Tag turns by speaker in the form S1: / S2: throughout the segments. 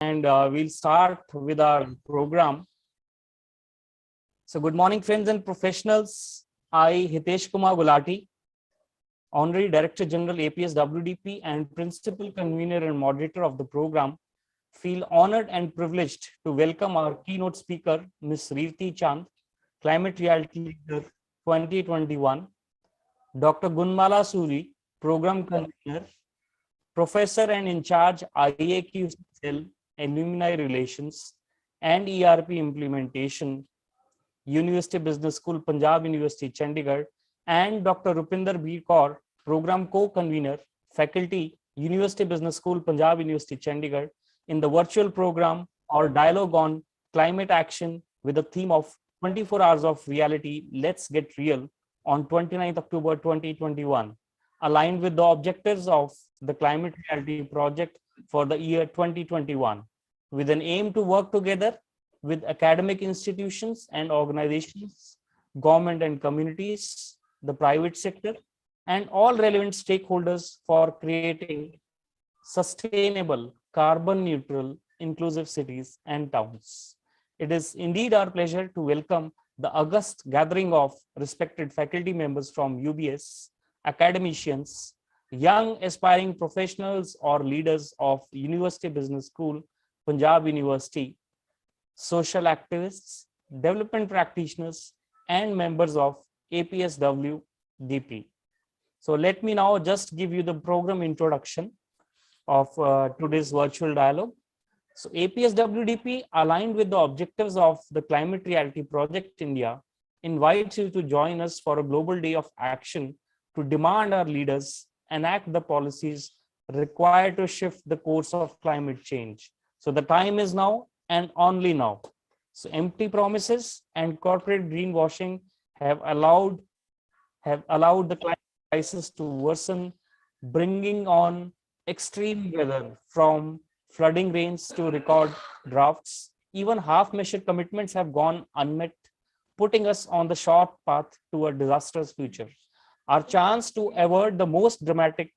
S1: and we'll start with our program. So, good morning, friends and professionals. I, Hitesh Kumar Gulati, Honorary Director General APS WDP and Principal Convener and Moderator of the program, feel honored and privileged to welcome our keynote speaker, Ms. Reevati Chand, Climate Reality Leader 2021, Dr. Gunmala Suri, Program Convener, Professor and in charge IAQ Cell, Alumni Relations and ERP Implementation, University Business School, Punjab University, Chandigarh, and Dr. Rupinder B. Kaur, Program Co-Convener, Faculty, University Business School, Punjab University, Chandigarh, in the virtual program or dialogue on climate action with the theme of 24 hours of reality, let's get real, on 29th October 2021, aligned with the objectives of the Climate Reality Project for the year 2021, with an aim to work together with academic institutions and organizations, government and communities, the private sector, and all relevant stakeholders for creating sustainable, carbon neutral, inclusive cities and towns. It is indeed our pleasure to welcome the august gathering of respected faculty members from UBS, academicians, young aspiring professionals or leaders of University Business School, Punjab University, social activists, development practitioners, and members of APSW DP. So let me now just give you the program introduction of today's virtual dialogue. So APSWDP, aligned with the objectives of the Climate Reality Project India, invites you to join us for a global day of action to demand our leaders enact the policies required to shift the course of climate change. So the time is now and only now. So empty promises and corporate greenwashing have allowed the climate crisis to worsen, bringing on extreme weather from flooding rains to record droughts. Even half-measured commitments have gone unmet, putting us on the short path to a disastrous future. Our chance to avoid the most dramatic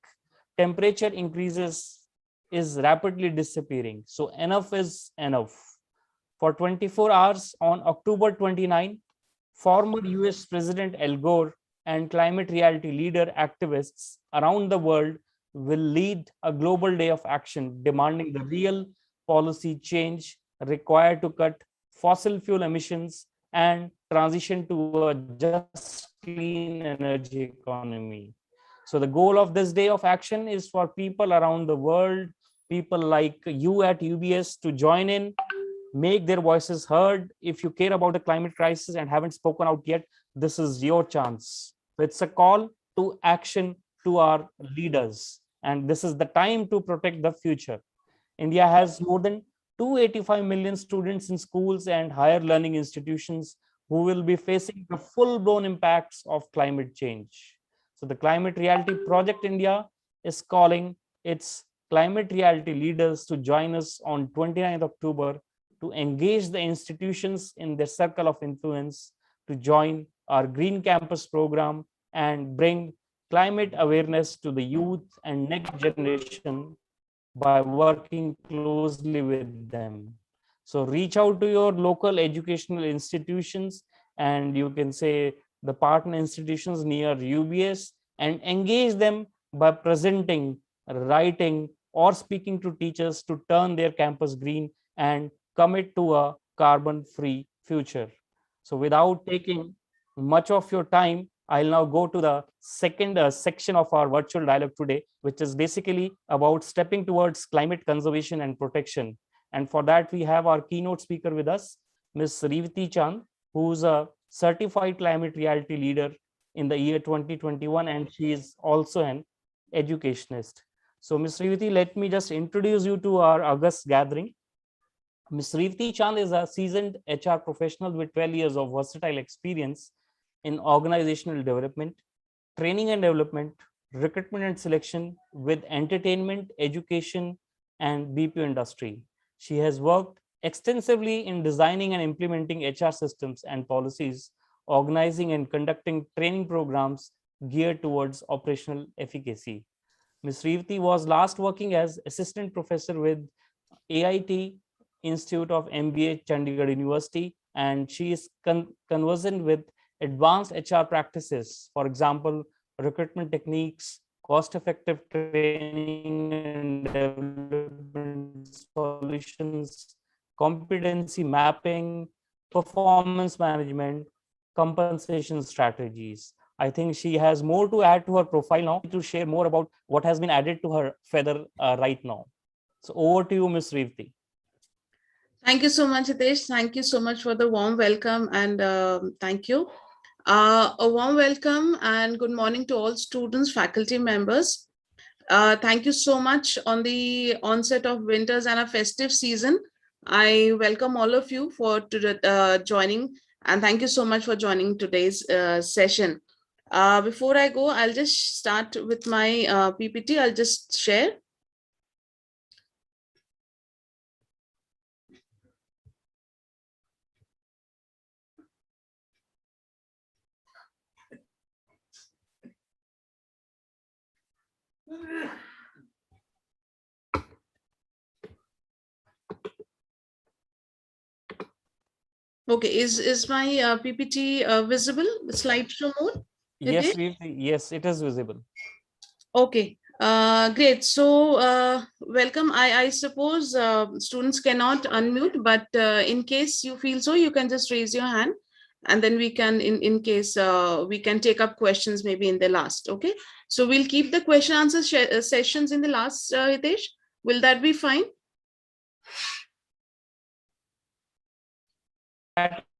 S1: temperature increases is rapidly disappearing. So enough is enough. For 24 hours on October 29, former US President Al Gore and climate reality leader activists around the world will lead a global day of action demanding the real policy change required to cut fossil fuel emissions and transition to a just clean energy economy. So the goal of this day of action is for people around the world, people like you at UBS, to join in, make their voices heard. If you care about the climate crisis and haven't spoken out yet, this is your chance. It's a call to action to our leaders, and this is the time to protect the future. India has more than 285 million students in schools and higher learning institutions who will be facing the full-blown impacts of climate change. So the Climate Reality Project India is calling its climate reality leaders to join us on 29th October to engage the institutions in their circle of influence, to join our Green Campus program and bring climate awareness to the youth and next generation by working closely with them. So reach out to your local educational institutions, and you can say the partner institutions near UBS, and engage them by presenting, writing, or speaking to teachers to turn their campus green and commit to a carbon-free future. So without taking much of your time, I'll now go to the second section of our virtual dialogue today, which is basically about stepping towards climate conservation and protection. And for that, we have our keynote speaker with us, Ms. Reevati Chand, who's a certified climate reality leader in the year 2021, and she is also an educationist. So Ms. Reevati, let me just introduce you to our August gathering. Ms. Reevati Chand is a seasoned HR professional with 12 years of versatile experience in organizational development, training and development, recruitment and selection with entertainment, education, and BPO industry. She has worked extensively in designing and implementing HR systems and policies, organizing and conducting training programs geared towards operational efficacy. Ms. Reevati was last working as assistant professor with AIT Institute of MBA, Chandigarh University, and she is conversant with advanced HR practices, for example, recruitment techniques, cost-effective training and development solutions, competency mapping, performance management, compensation strategies. I think she has more to add to her profile now to share more about what has been added to her feather right now. So over to you, Ms. Revati.
S2: Thank you so much, Hitesh. Thank you so much for the warm welcome, and thank you. A warm welcome and good morning to all students, faculty members. Thank you so much on the onset of winters and a festive season. I welcome all of you for joining, and thank you so much for joining today's session. Before I go, I'll just start with my PPT. I'll just share. Okay, is my PPT visible? The slideshow mode?
S1: Yes, yes, it is visible.
S2: Okay, great. So welcome. I suppose students cannot unmute, but in case you feel so, you can just raise your hand, and then we can, in case we can take up questions maybe in the last. Okay, so we'll keep the question answer sessions in the last, Hitesh. Will that be fine?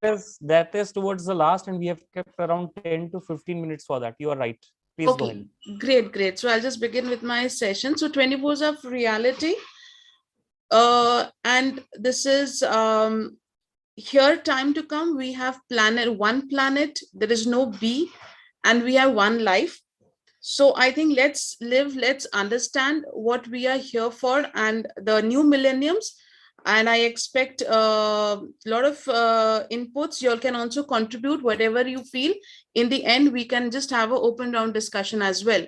S1: That is towards the last, and we have kept around 10 to 15 minutes for that. You are right. Please go ahead.
S2: Great. So I'll just begin with my session. So 24 of reality. And this is here time to come. We have one planet. There is no B, and we have one life. So I think let's understand what we are here for and the new millenniums. And I expect a lot of inputs. You all can also contribute whatever you feel. In the end, we can just have an open round discussion as well.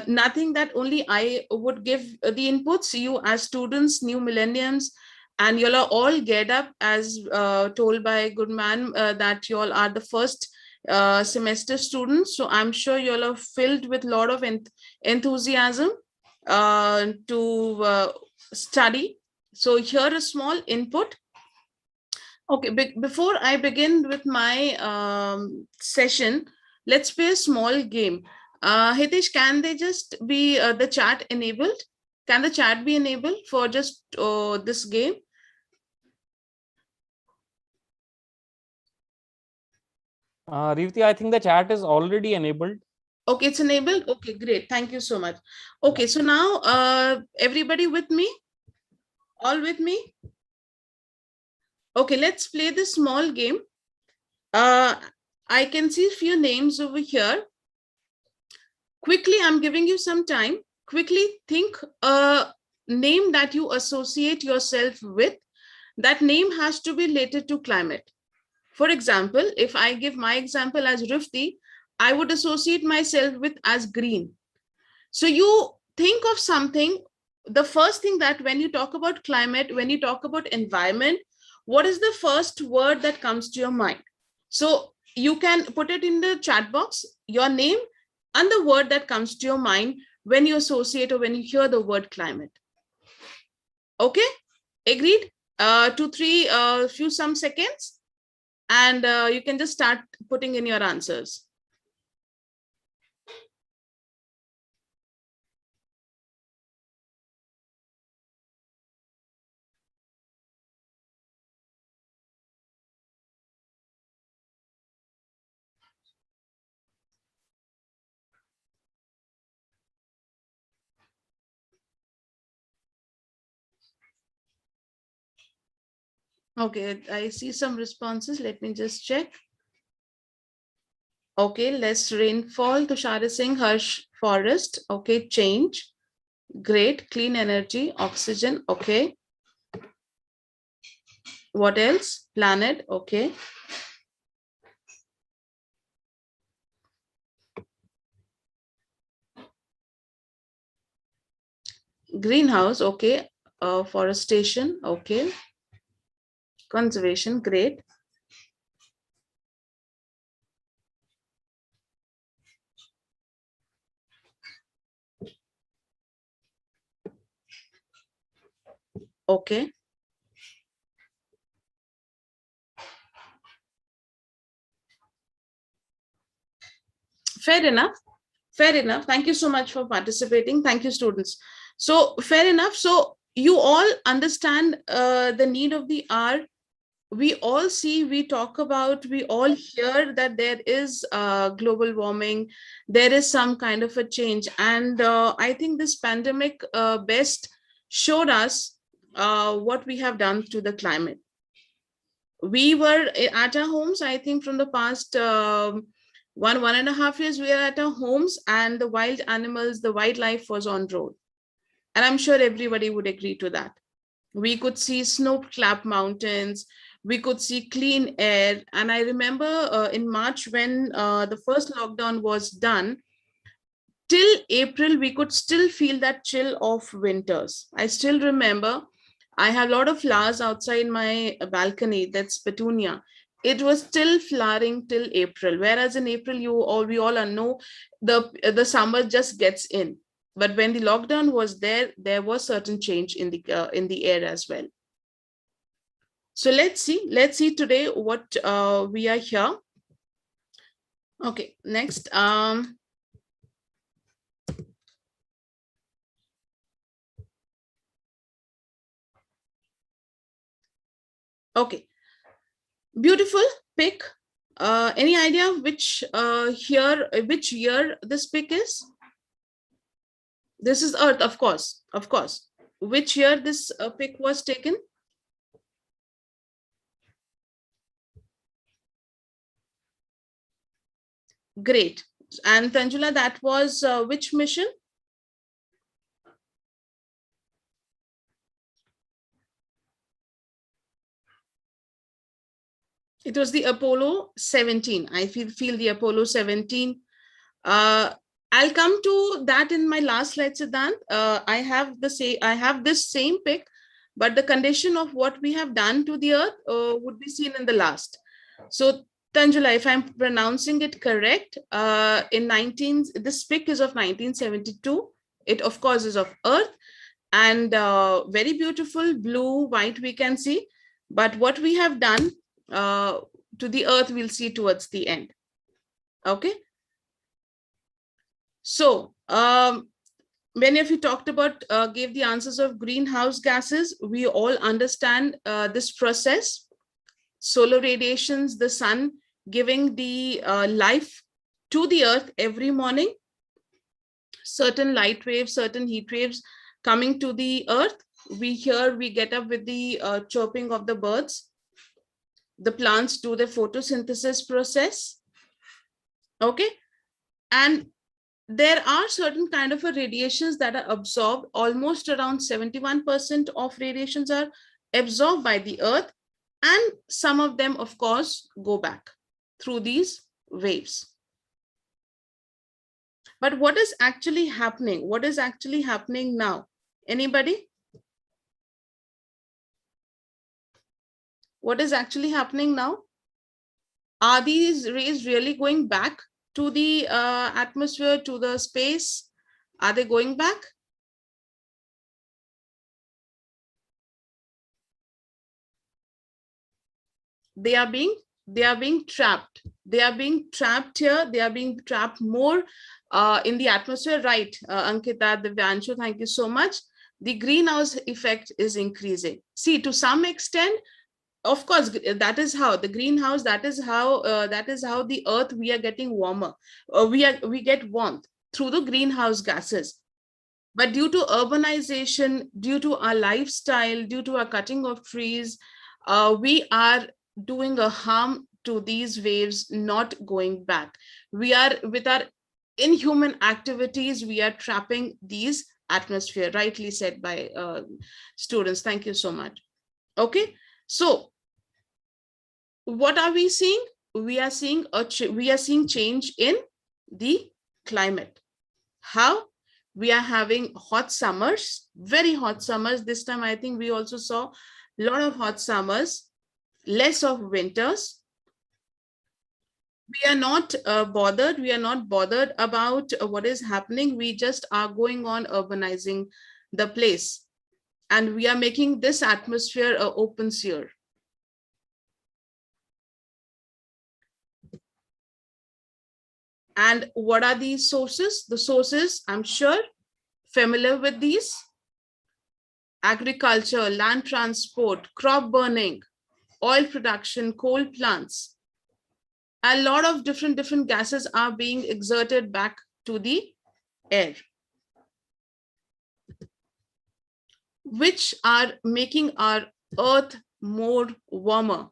S2: Nothing that only I would give the inputs. You as students, new millenniums, and you all are all geared up as told by good man that you all are the first semester students. So I'm sure you all are filled with a lot of enthusiasm to study. So here a small input. Okay, before I begin with my session, let's play a small game. Hitesh, can they just be the chat enabled? Can the chat be enabled for just this game?
S1: Revati, I think the chat is already enabled.
S2: Okay, it's enabled. Okay, great. Thank you so much. Okay, so now everybody with me? All with me? Okay, let's play this small game. I can see a few names over here. Quickly, I'm giving you some time. Quickly think a name that you associate yourself with. That name has to be related to climate. For example, if I give my example as Rifti, I would associate myself with as green. So you think of something, the first thing that when you talk about climate, when you talk about environment, what is the first word that comes to your mind? So you can put it in the chat box, your name and the word that comes to your mind when you associate or when you hear the word climate. Okay, agreed? 2, 3, few some seconds, and you can just start putting in your answers. Okay, I see some responses. Let me just check. Okay, less rainfall. Tushar Singh, Harsh Forest. Okay, change. Great. Clean energy, oxygen. Okay. What else? Planet. Okay. Greenhouse. Okay. forestation, okay. Conservation, great. Okay. Fair enough. Fair enough. Thank you so much for participating. Thank you, students. So fair enough. So you all understand the need of the hour. We all see, we talk about, we all hear that there is global warming, there is some kind of a change. And I think this pandemic best showed us what we have done to the climate. We were at our homes, I think from the past 1.5 years, we are at our homes, and the wild animals, the wildlife was on road. And I'm sure everybody would agree to that. We could see snow-capped mountains, we could see clean air. And I remember in March, when the first lockdown was done, till April, we could still feel that chill of winters. I still remember I had a lot of flowers outside my balcony, that's petunia. It was still flowering till April, whereas in April, we all know the summer just gets in. But when the lockdown was there, there was certain change in the air as well. So let's see today what we are here. Okay, next. Okay, beautiful pick. Any idea which year this pick is? This is Earth, of course, of course. Which year this pick was taken? Great. And Tanjula, that was which mission? It was the Apollo 17. I feel the Apollo 17. I'll come to that in my last slide, Siddhant. I have this same pick, but the condition of what we have done to the Earth would be seen in the last. So Tanjula, if I'm pronouncing it correct, this pick is of 1972. It of course is of Earth, and very beautiful blue, white we can see. But what we have done to the Earth, we'll see towards the end. Okay. So many of you talked about, gave the answers of greenhouse gases. We all understand this process. Solar radiations, the sun giving the life to the Earth every morning. Certain light waves, certain heat waves coming to the Earth. We get up with the chirping of the birds. The plants do the photosynthesis process. Okay. And there are certain kind of radiations that are absorbed. Almost around 71% of radiations are absorbed by the Earth. And some of them, of course, go back through these waves. But what is actually happening? What is actually happening now? Anybody? What is actually happening now? Are these rays really going back to the atmosphere, to the space? Are they going back? They are being trapped. They are being trapped here. They are being trapped more in the atmosphere, right? Ankita, Divyanshu, thank you so much. The greenhouse effect is increasing. See, to some extent, of course, that is how the greenhouse, that is how the Earth, we are getting warmer. We get warmth through the greenhouse gases. But due to urbanization, due to our lifestyle, due to our cutting of trees, we are doing a harm to these waves, not going back. We are, with our inhuman activities, we are trapping these atmosphere, rightly said by students. Thank you so much. Okay, so what are we seeing? We are seeing change in the climate. How? We are having hot summers, very hot summers. This time, I think we also saw a lot of hot summers, less of winters. We are not bothered. We are not bothered about what is happening. We just are going on urbanizing the place. And we are making this atmosphere an open sewer. And what are these sources? The sources, I'm sure, familiar with these: agriculture, land transport, crop burning, oil production, coal plants. A lot of different gases are being exerted back to the air, which are making our earth more warmer.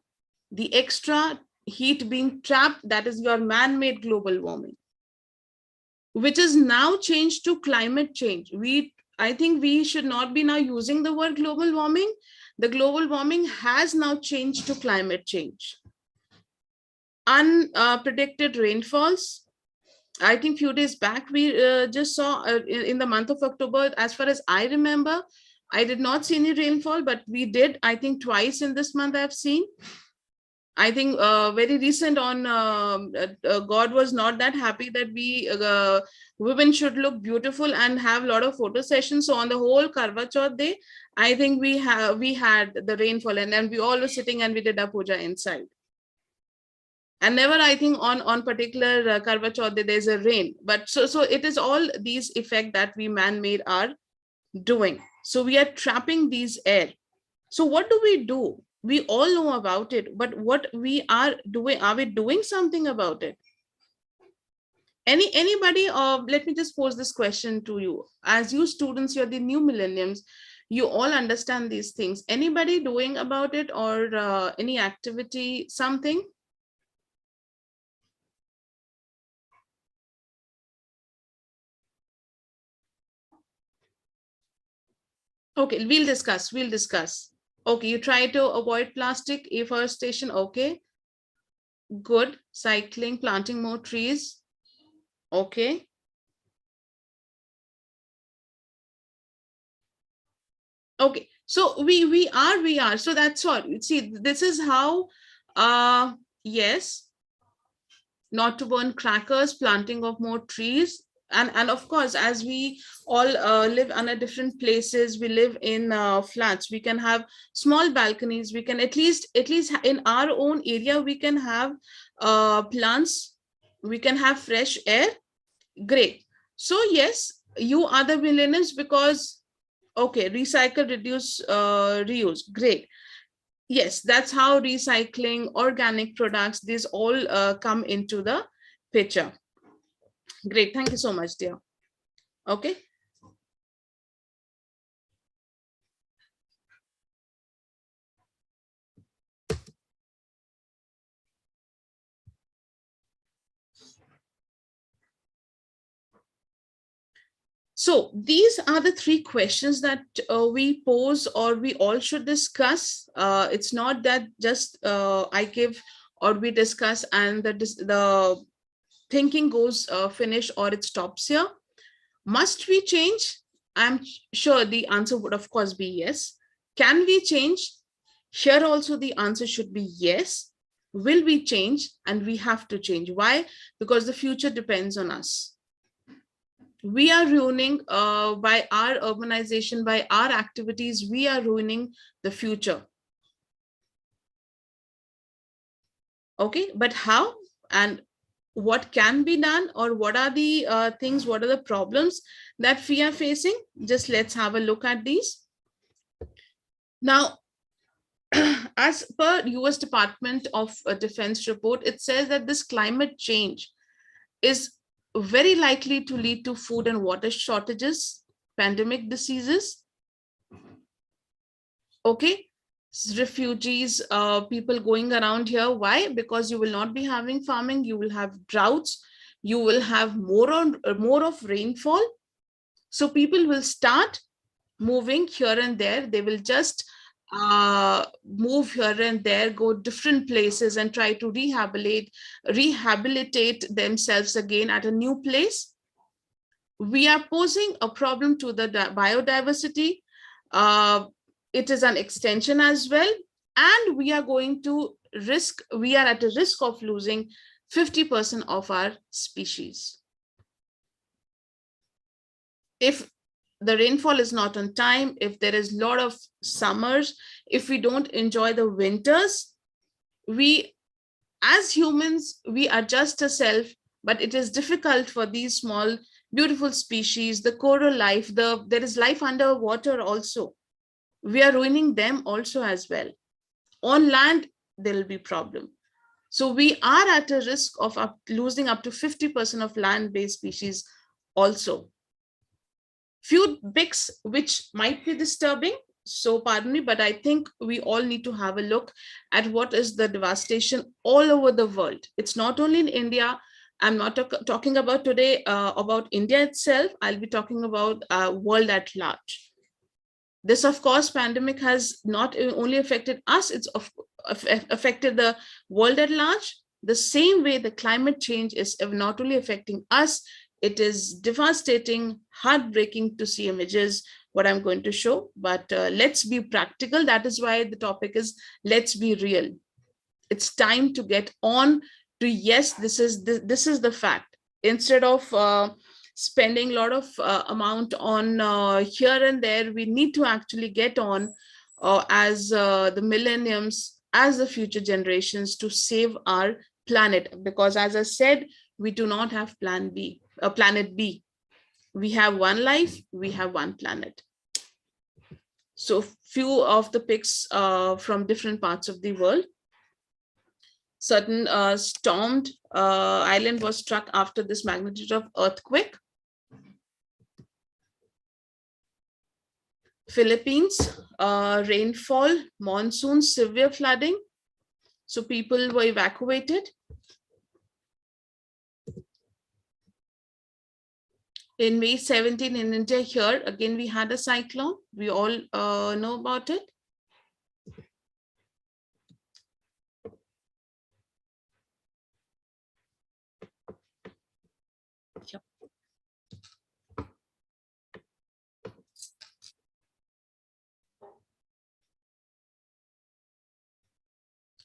S2: The extra heat being trapped, that is your man-made global warming, which is now changed to climate change. I think we should not be now using the word global warming. The global warming has now changed to climate change. Unpredicted rainfalls. I think few days back, we just saw in the month of October, as far as I remember, I did not see any rainfall, but we did, I think twice in this month I've seen. I think very recent on God was not that happy that we women should look beautiful and have a lot of photo sessions. So on the whole Karva Chauth day, I think we had the rainfall, and then we all were sitting and we did our puja inside. And never, I think, on particular Karva Chauth day there's a rain. But so it is all these effects that we man-made are doing. So we are trapping these air. So what do we do? We all know about it, but what we are we doing something about it? Anybody, let me just pose this question to you. As you students, you're the new millenniums, you all understand these things. Anybody doing about it, or any activity, something? Okay, we'll discuss. Okay, you try to avoid plastic, afforestation. Okay, good. Cycling, planting more trees. Okay. Okay, so we are. So that's what, see, this is how, yes, not to burn crackers, planting of more trees. And of course, as we all live on a different places, we live in flats, we can have small balconies, we can at least in our own area we can have plants, we can have fresh air. Great. So yes, you are the millennials because, okay, recycle, reduce, reuse. Great. Yes, that's how recycling, organic products, these all come into the picture. Great. Thank you so much, dear. Okay. So these are the three questions that we pose, or we all should discuss. It's not that just I give or we discuss and the thinking goes finish or it stops here. Must we change? I'm sure the answer would of course be yes. Can we change? Here also the answer should be yes. Will we change? And we have to change. Why? Because the future depends on us. We are ruining, by our urbanization, by our activities, we are ruining the future. Okay, but how and what can be done, or what are the things, what are the problems that we are facing? Just let's have a look at these. Now, as per US Department of Defense report, it says that this climate change is very likely to lead to food and water shortages, pandemic diseases. Okay, refugees, people going around here. Why? Because you will not be having farming, you will have droughts, you will have more of rainfall. So people will start moving here and there. They will just move here and there, go different places and try to rehabilitate themselves again at a new place. we are posing a problem to the biodiversity. It is an extension as well. And we are at a risk of losing 50% of our species. If the rainfall is not on time, if there is a lot of summers, if we don't enjoy the winters, we as humans, we adjust ourselves, but it is difficult for these small, beautiful species, the coral life, there is life underwater also. We are ruining them also as well. On land, there will be problem. So we are at a risk of losing up to 50% of land-based species also. Few bits which might be disturbing, so pardon me, but I think we all need to have a look at what is the devastation all over the world. It's not only in India. I'm not talking about today about India itself. I'll be talking about world at large. This, of course, pandemic has not only affected us, it's affected the world at large. The same way the climate change is not only affecting us, it is devastating, heartbreaking to see images, what I'm going to show, but let's be practical. That is why the topic is let's be real. It's time to get on to, yes, this is the fact. Instead of spending a lot of amount on here and there, we need to actually get on as the millenniums, as the future generations, to save our planet. Because as I said, we do not have planet B. We have one life, we have one planet. So few of the pics from different parts of the world. Certain stormed island was struck after this magnitude of earthquake. Philippines, rainfall, monsoon, severe flooding. So people were evacuated. In May 17 in India, here again we had a cyclone. We all know about it. Yep.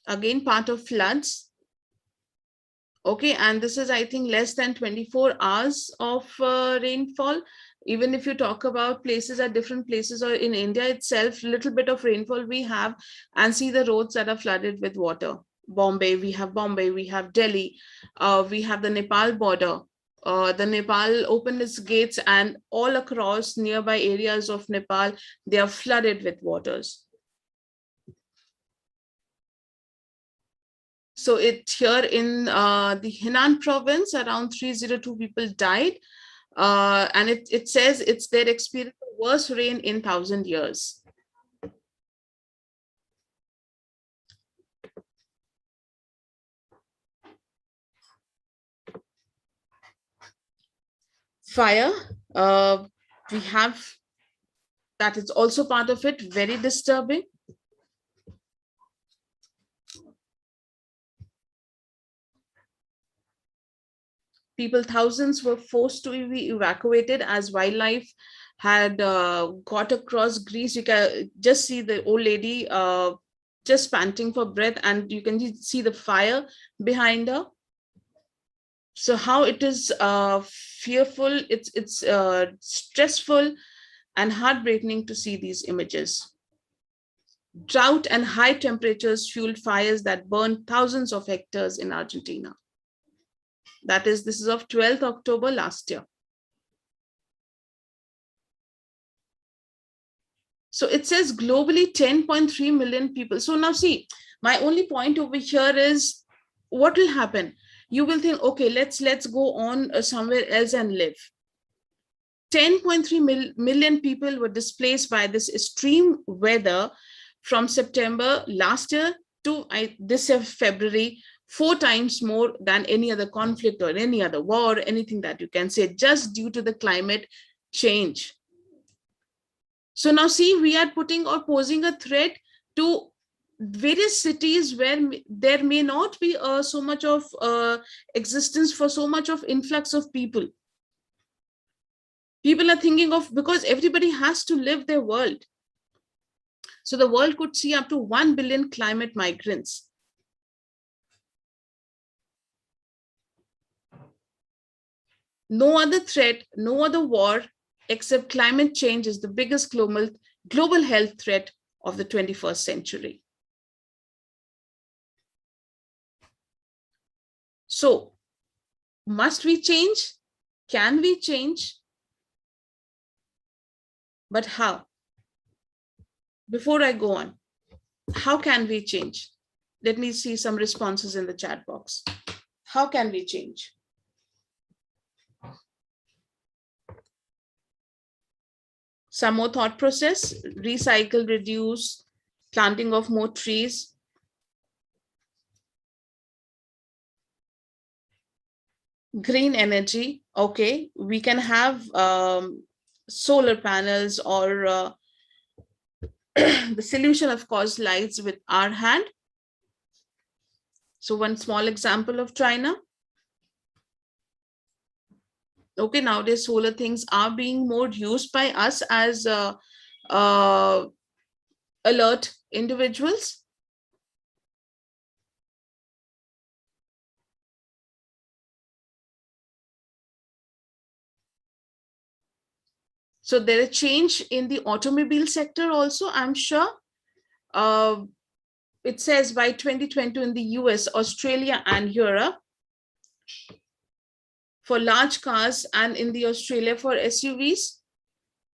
S2: Again, part of floods. Okay, and this is, I think, less than 24 hours of rainfall. Even if you talk about places at different places, or in India itself, little bit of rainfall we have, and see the roads that are flooded with water. Bombay, we have Delhi, we have the Nepal border. The Nepal opened its gates, and all across nearby areas of Nepal, they are flooded with waters. So here in the Henan province, around 302 people died. And it says it's their experience the worst rain in 1,000 years. Fire, we have, that is also part of it, very disturbing. People, thousands were forced to be evacuated as wildlife had got across Greece. You can just see the old lady just panting for breath, and you can see the fire behind her. So how it is fearful, it's stressful and heartbreaking to see these images. Drought and high temperatures fueled fires that burned thousands of hectares in Argentina. This is of 12th October last year. So it says globally 10.3 million people. So now see, my only point over here is what will happen? You will think, okay, let's go on somewhere else and live. 10.3 million people were displaced by this extreme weather from September last year to this February, 4 times more than any other conflict or any other war, anything that you can say, just due to the climate change. So now see, we are putting or posing a threat to various cities where there may not be so much of existence for so much of influx of people. People are thinking of, because everybody has to live their world. So the world could see up to 1 billion climate migrants. No other threat, no other war except climate change is the biggest global health threat of the 21st century. So, must we change? Can we change? But how? Before I go on, how can we change? Let me see some responses in the chat box. How can we change? Some more thought process: recycle, reduce, planting of more trees. Green energy, okay, we can have solar panels, or the solution, of course, lies with our hand. So one small example of China. Okay, nowadays solar things are being more used by us as alert individuals. So there is change in the automobile sector also, I'm sure. It says by 2020 in the US, Australia, and Europe for large cars, and in the Australia for SUVs,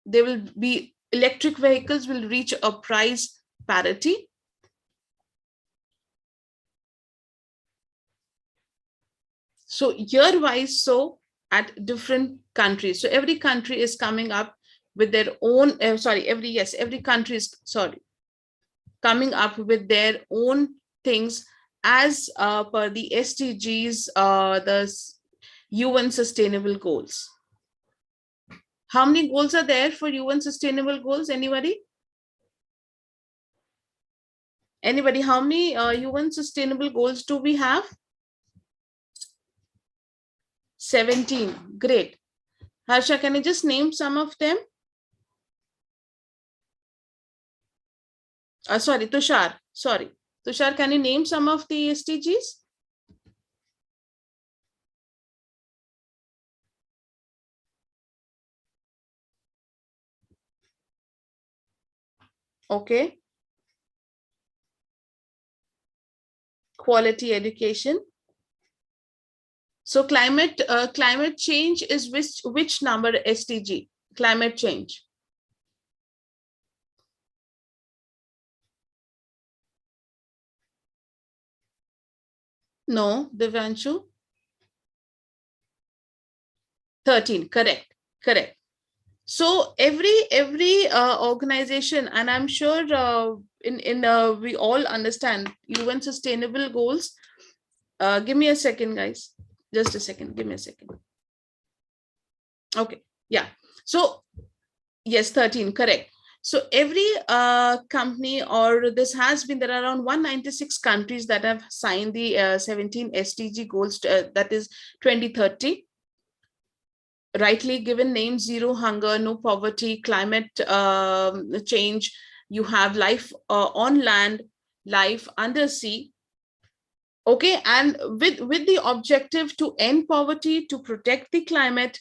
S2: there will be electric vehicles will reach a price parity. So year-wise, so at different countries. So every country is coming up with their own, every country is, coming up with their own things as per the SDGs, the UN Sustainable Goals. How many goals are there for UN Sustainable Goals? Anybody? Anybody? How many UN Sustainable Goals do we have? 17. Great. Harsha, can you just name some of them? Tushar. Tushar, can you name some of the SDGs? Okay. Quality education. So climate change is which number SDG? Climate change. No, Devanshu. 13. Correct. So every organization, and I'm sure we all understand UN Sustainable Goals. Give me a second, guys. Just a second. Give me a second. Okay. Yeah. So yes, 13. Correct. So every company, or this has been, there are around 196 countries that have signed the 17 SDG goals, that is 2030. Rightly given name: zero hunger, no poverty, climate change. You have life on land, life under sea. Okay, and with the objective to end poverty, to protect the climate,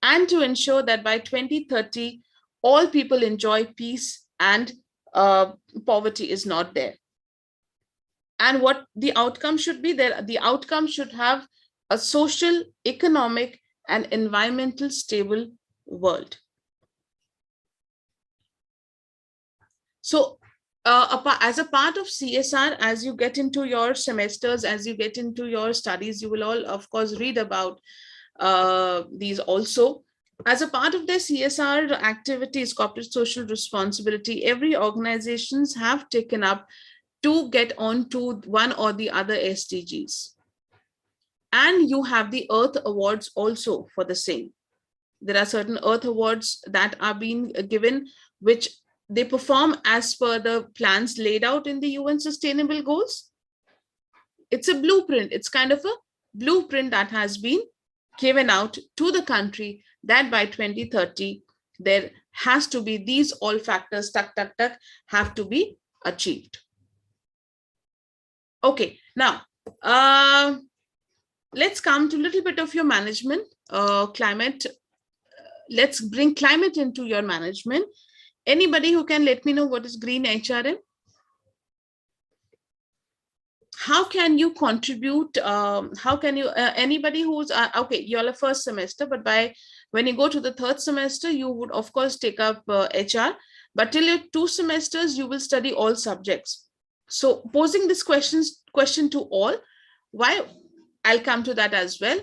S2: and to ensure that by 2030, all people enjoy peace and poverty is not there. And what the outcome should be there? The outcome should have a social, economic, and environmental stable world. So as a part of CSR, as you get into your semesters, as you get into your studies, you will all, of course, read about these also. As a part of their CSR activities, corporate social responsibility, every organizations have taken up to get on to one or the other SDGs. And you have the Earth Awards also for the same. There are certain Earth Awards that are being given, which they perform as per the plans laid out in the UN Sustainable Goals. It's a blueprint. It's kind of a blueprint that has been given out to the country, that by 2030, there has to be these all factors, have to be achieved. Okay, now let's come to a little bit of your management, climate. Let's bring climate into your management. Anybody who can let me know what is green HRM? How can you contribute? How can you, anybody who's, okay, you're a first semester, but when you go to the third semester, you would of course take up HR, but till your 2 semesters, you will study all subjects. So posing this question to all, why? I'll come to that as well.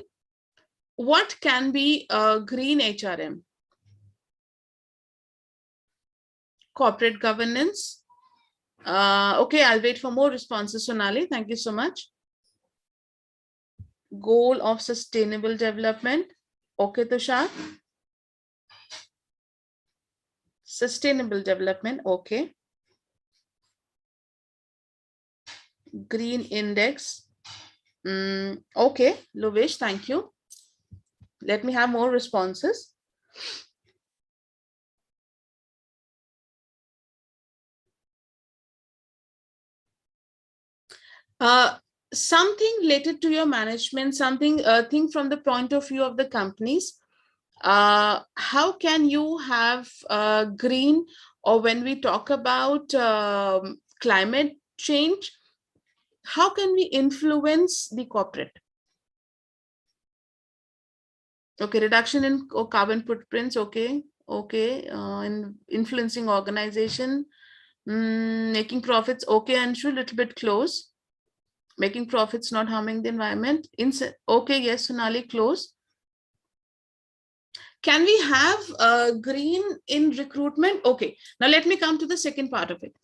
S2: What can be green HRM? Corporate governance. Okay, I'll wait for more responses, Sonali. Thank you so much. Goal of sustainable development. Okay, Tushar. Sustainable development. Okay. Green index. Okay, Lovesh, thank you. Let me have more responses. Something related to your management, something think from the point of view of the companies. How can you have green, or when we talk about climate change, how can we influence the corporate? Okay, reduction in carbon footprints. Okay, okay, in influencing organization, making profits. Okay, Anshu, a little bit close. Making profits, not harming the environment. Okay, yes, Sonali, close. Can we have green in recruitment? Okay, now let me come to the second part of it.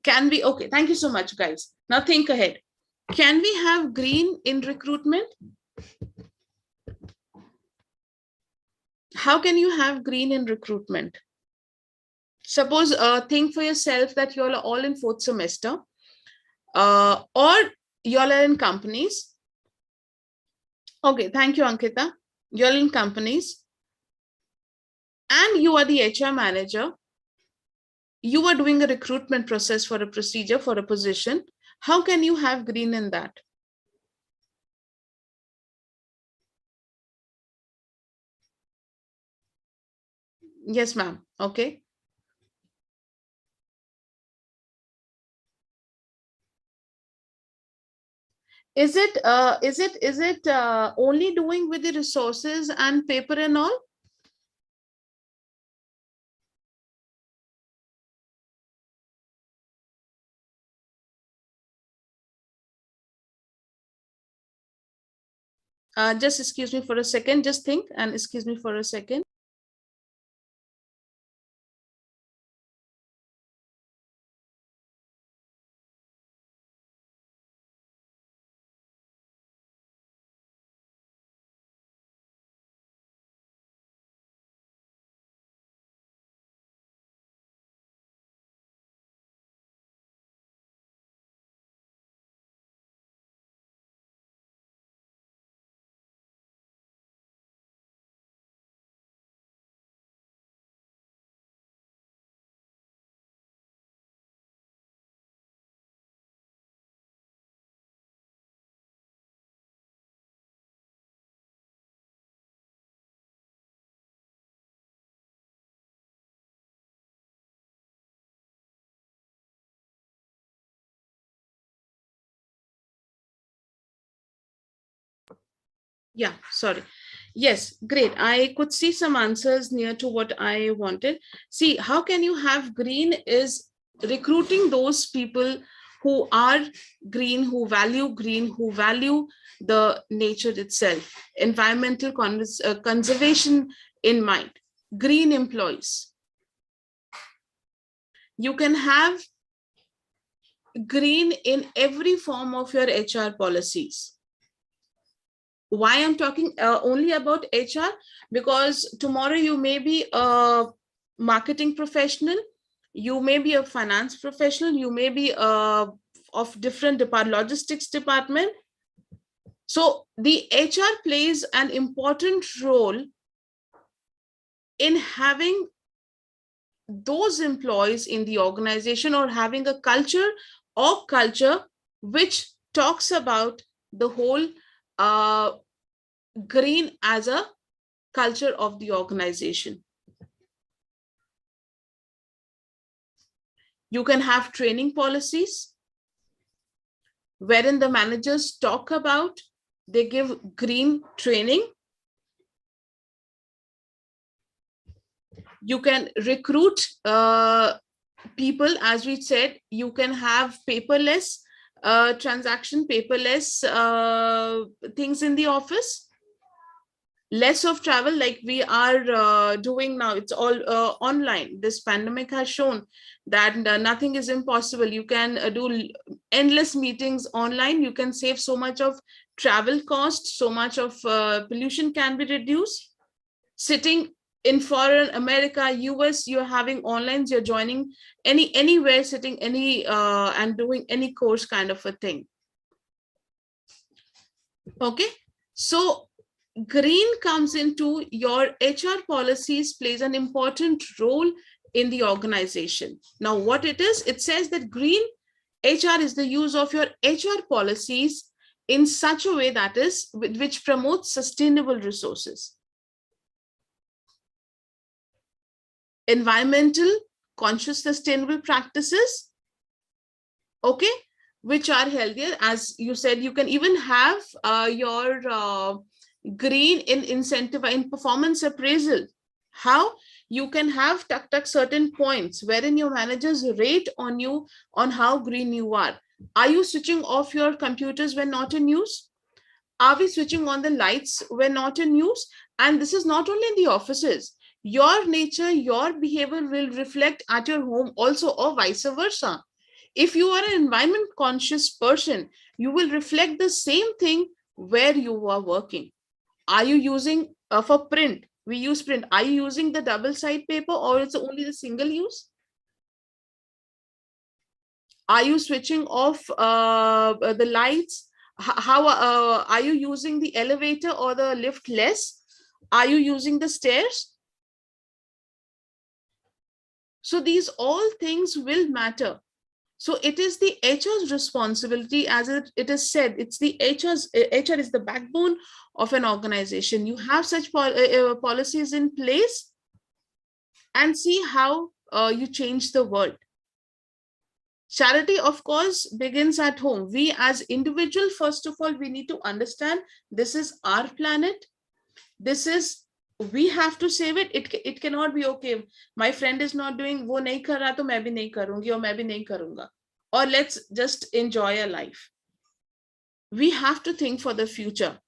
S2: Can we, okay, thank you so much, guys. Now think ahead. Can we have green in recruitment? How can you have green in recruitment? Suppose think for yourself that you're all in 4th semester, or you're in companies. Okay, thank you, Ankita. You're in companies and you are the HR manager. You are doing a recruitment process for a procedure for a position. How can you have green in that? Yes, ma'am. Okay. Is it only doing with the resources and paper and all? Just excuse me for a second. Just think and excuse me for a second. Yeah, sorry. Yes, great. I could see some answers near to what I wanted. See, how can you have green is recruiting those people who are green, who value the nature itself, environmental conservation in mind, green employees. You can have green in every form of your HR policies. Why I'm talking only about HR? Because tomorrow you may be a marketing professional, you may be a finance professional, you may be of different logistics department. So the HR plays an important role in having those employees in the organization, or having a culture which talks about the whole green as a culture of the organization. You can have training policies wherein the managers talk about, they give green training. You can recruit people, as we said. You can have paperless transaction, paperless things in the office. Less of travel, like we are doing now. It's all online. This pandemic has shown that nothing is impossible. You can do endless meetings online. You can save so much of travel cost, so much of pollution can be reduced. Sitting in foreign America, US, you're having online, you're joining anywhere, sitting any and doing any course kind of a thing. Okay, so green comes into your HR policies, plays an important role in the organization. Now, what it is, it says that green HR is the use of your HR policies in such a way that is which promotes sustainable resources, environmental conscious sustainable practices, okay, which are healthier. As you said, you can even have your green in incentive, in performance appraisal. How? You can have tuck certain points wherein your managers rate on you on how green you are. Are you switching off your computers when not in use? Are we switching on the lights when not in use? And this is not only in the offices. Your nature, your behavior will reflect at your home also, or vice versa. If you are an environment conscious person, you will reflect the same thing where you are working. Are you using for print? We use print. Are you using the double side paper, or it's only the single use? Are you switching off the lights? How are you using the elevator or the lift less? Are you using the stairs? So these all things will matter. So it is the HR's responsibility, as it is said, it's the HR is the backbone of an organization. You have such policies in place, and see how you change the world. Charity, of course, begins at home. We as individual, first of all, we need to understand this is our planet. This is, we have to save it. It cannot be, okay, my friend is not doing, wo nahi kar raha, to main bhi nahi karungi, or main bhi nahi karunga. Or let's just enjoy a life. We have to think for the future.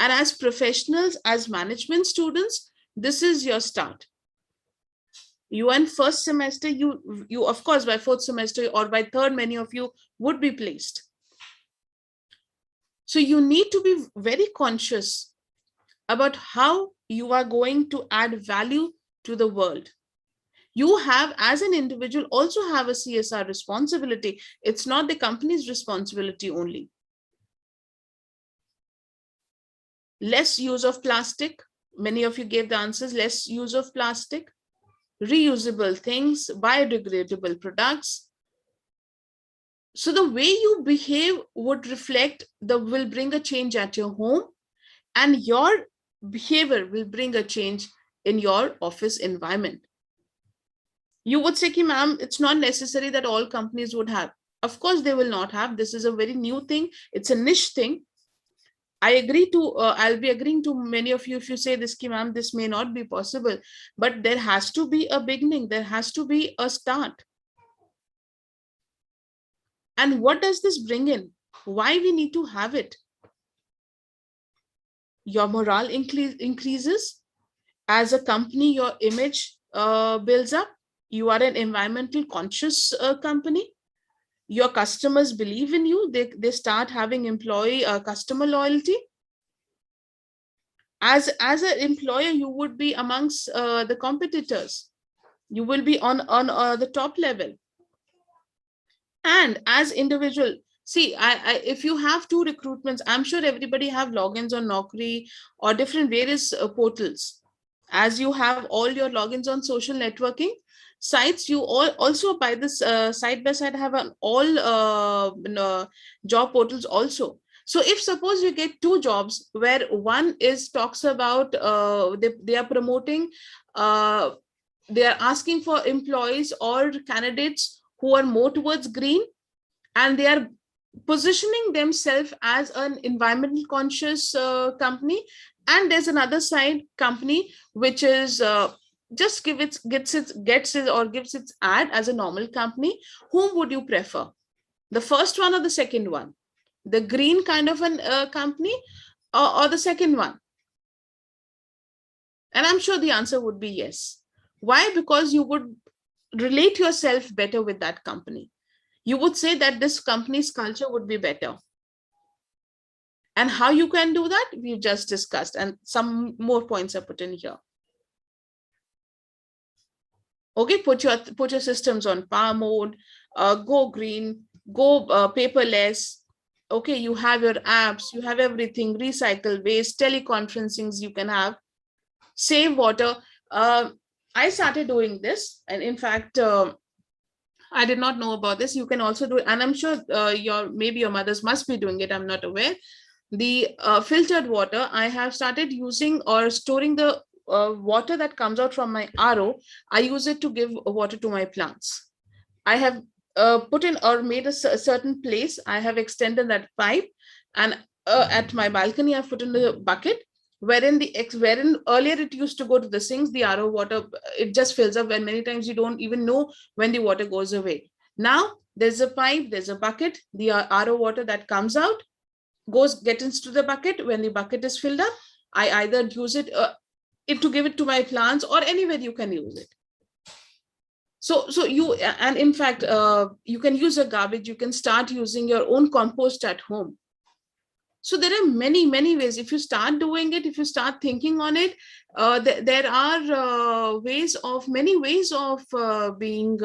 S2: And as professionals, as management students, this is your start. You in first semester, you of course by fourth semester or by third, many of you would be placed. So you need to be very conscious about how you are going to add value to the world. You have, as an individual, also have a CSR responsibility. It's not the company's responsibility only. Less use of plastic. Many of you gave the answers. Less use of plastic, reusable things, biodegradable products. So the way you behave would reflect, will bring a change at your home, and your behavior will bring a change in your office environment. You would say, ma'am, it's not necessary that all companies would have. Of course, they will not have. This is a very new thing. It's a niche thing. I agree to, I'll be agreeing to many of you if you say this, ma'am, this may not be possible, but there has to be a beginning. There has to be a start. And what does this bring in? Why we need to have it? Your morale increases. As a company, your image builds up. You are an environmental conscious company. Your customers believe in you. They start having employee customer loyalty. As an employer, you would be amongst the competitors. You will be on the top level. And as individual, see, if you have 2 recruitments, I'm sure everybody have logins on Naukri or different various portals. as you have all your logins on social networking sites, you all also by this side by side have an all job portals also. So if suppose you get two jobs where one is talks about they are promoting, they are asking for employees or candidates who are more towards green, and they are positioning themselves as an environmental conscious company, and there's another side company which is just gets it or gives its ad as a normal company, whom would you prefer, the first one or the second one, the green kind of an company, or the second one? And I'm sure the answer would be yes. Why? Because you would relate yourself better with that company. You would say that this company's culture would be better. And how you can do that, we've just discussed, and some more points are put in here. Okay, put your systems on power mode, go green, go paperless. Okay, you have your apps, you have everything, recycle waste, teleconferencings you can have, save water. I started doing this, and in fact, I did not know about this. You can also do it, and I'm sure maybe your mothers must be doing it. I'm not aware. The filtered water, I have started using or storing the water that comes out from my RO. I use it to give water to my plants. I have put in or made a certain place. I have extended that pipe, and at my balcony, I've put in a bucket wherein earlier it used to go to the sinks. The RO water, it just fills up, and many times you don't even know when the water goes away. Now there's a pipe, there's a bucket, the RO water that comes out gets into the bucket. When the bucket is filled up, I either use it to give it to my plants, or anywhere you can use it. So you, and in fact, you can use a garbage, you can start using your own compost at home. So there are many ways. If you start doing it, if you start thinking on it, there are many ways of being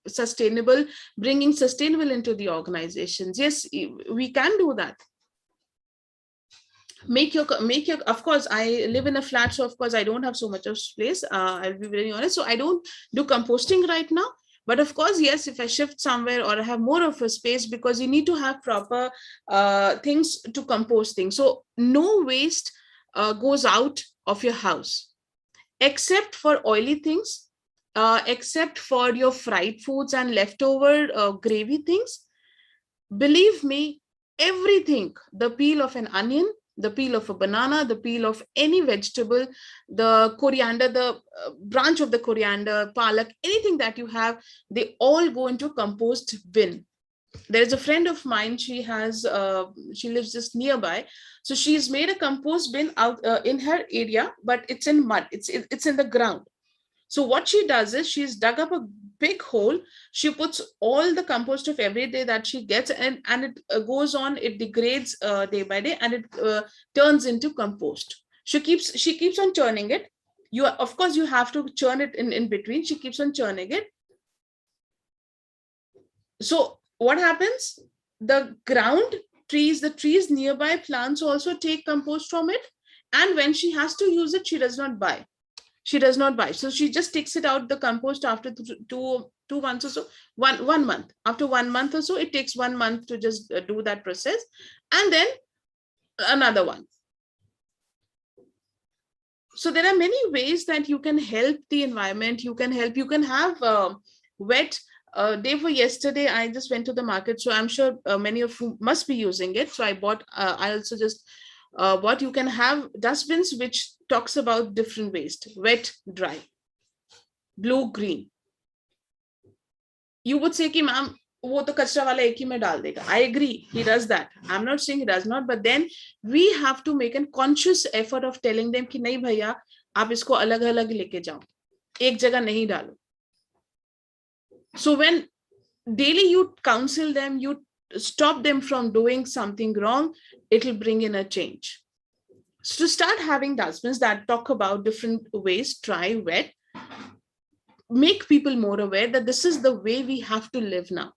S2: sustainable, bringing sustainable into the organizations. Yes, we can do that. Make your, of course, I live in a flat, so of course I don't have so much of space. I'll be very honest. So I don't do composting right now. But of course, yes, if I shift somewhere or I have more of a space, because you need to have proper things to compost things. So no waste goes out of your house, except for oily things, except for your fried foods and leftover gravy things. Believe me, everything, the peel of an onion, the peel of a banana, the peel of any vegetable, the coriander, the branch of the coriander, palak, anything that you have, they all go into compost bin. There is a friend of mine, she lives just nearby. So she's made a compost bin out in her area, but it's in mud, it's in the ground. So what she does is she's dug up a big hole. She puts all the compost of every day that she gets, and it goes on, it degrades day by day, and it turns into compost. She keeps on churning it. Of course, you have to churn it in between. She keeps on churning it. So what happens? The trees nearby, plants also take compost from it. And when she has to use it, she does not buy. So she just takes it out the compost after 2 months or so, 1 month. After 1 month or so, it takes 1 month to just do that process, and then another one. So there are many ways that you can help the environment. You can have wet. Day for yesterday, I just went to the market, so I'm sure many of you must be using it. So I bought. I also just bought. You can have dustbins which talks about different waste: wet, dry, blue, green. You would say कि ma'am, वो तो कचरा वाला एक ही में डाल देगा. I agree, he does that. I'm not saying he does not, but then we have to make a conscious effort of telling them कि नहीं भैया, आप इसको अलग अलग लेके जाओ, एक जगह नहीं डालो. So when daily you counsel them, you stop them from doing something wrong, it will bring in a change. So to start having dustbins that talk about different ways, dry, wet, make people more aware that this is the way we have to live now.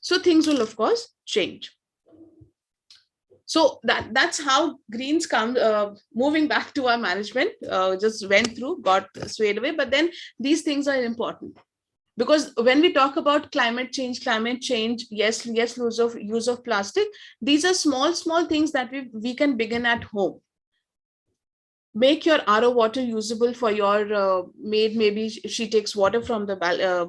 S2: So things will, of course, change. So that's how greens come. Moving back to our management, just went through, got swayed away, but then these things are important. Because when we talk about climate change, yes, use of plastic, these are small things that we can begin at home. Make your RO water usable for your maid. Maybe she takes water from the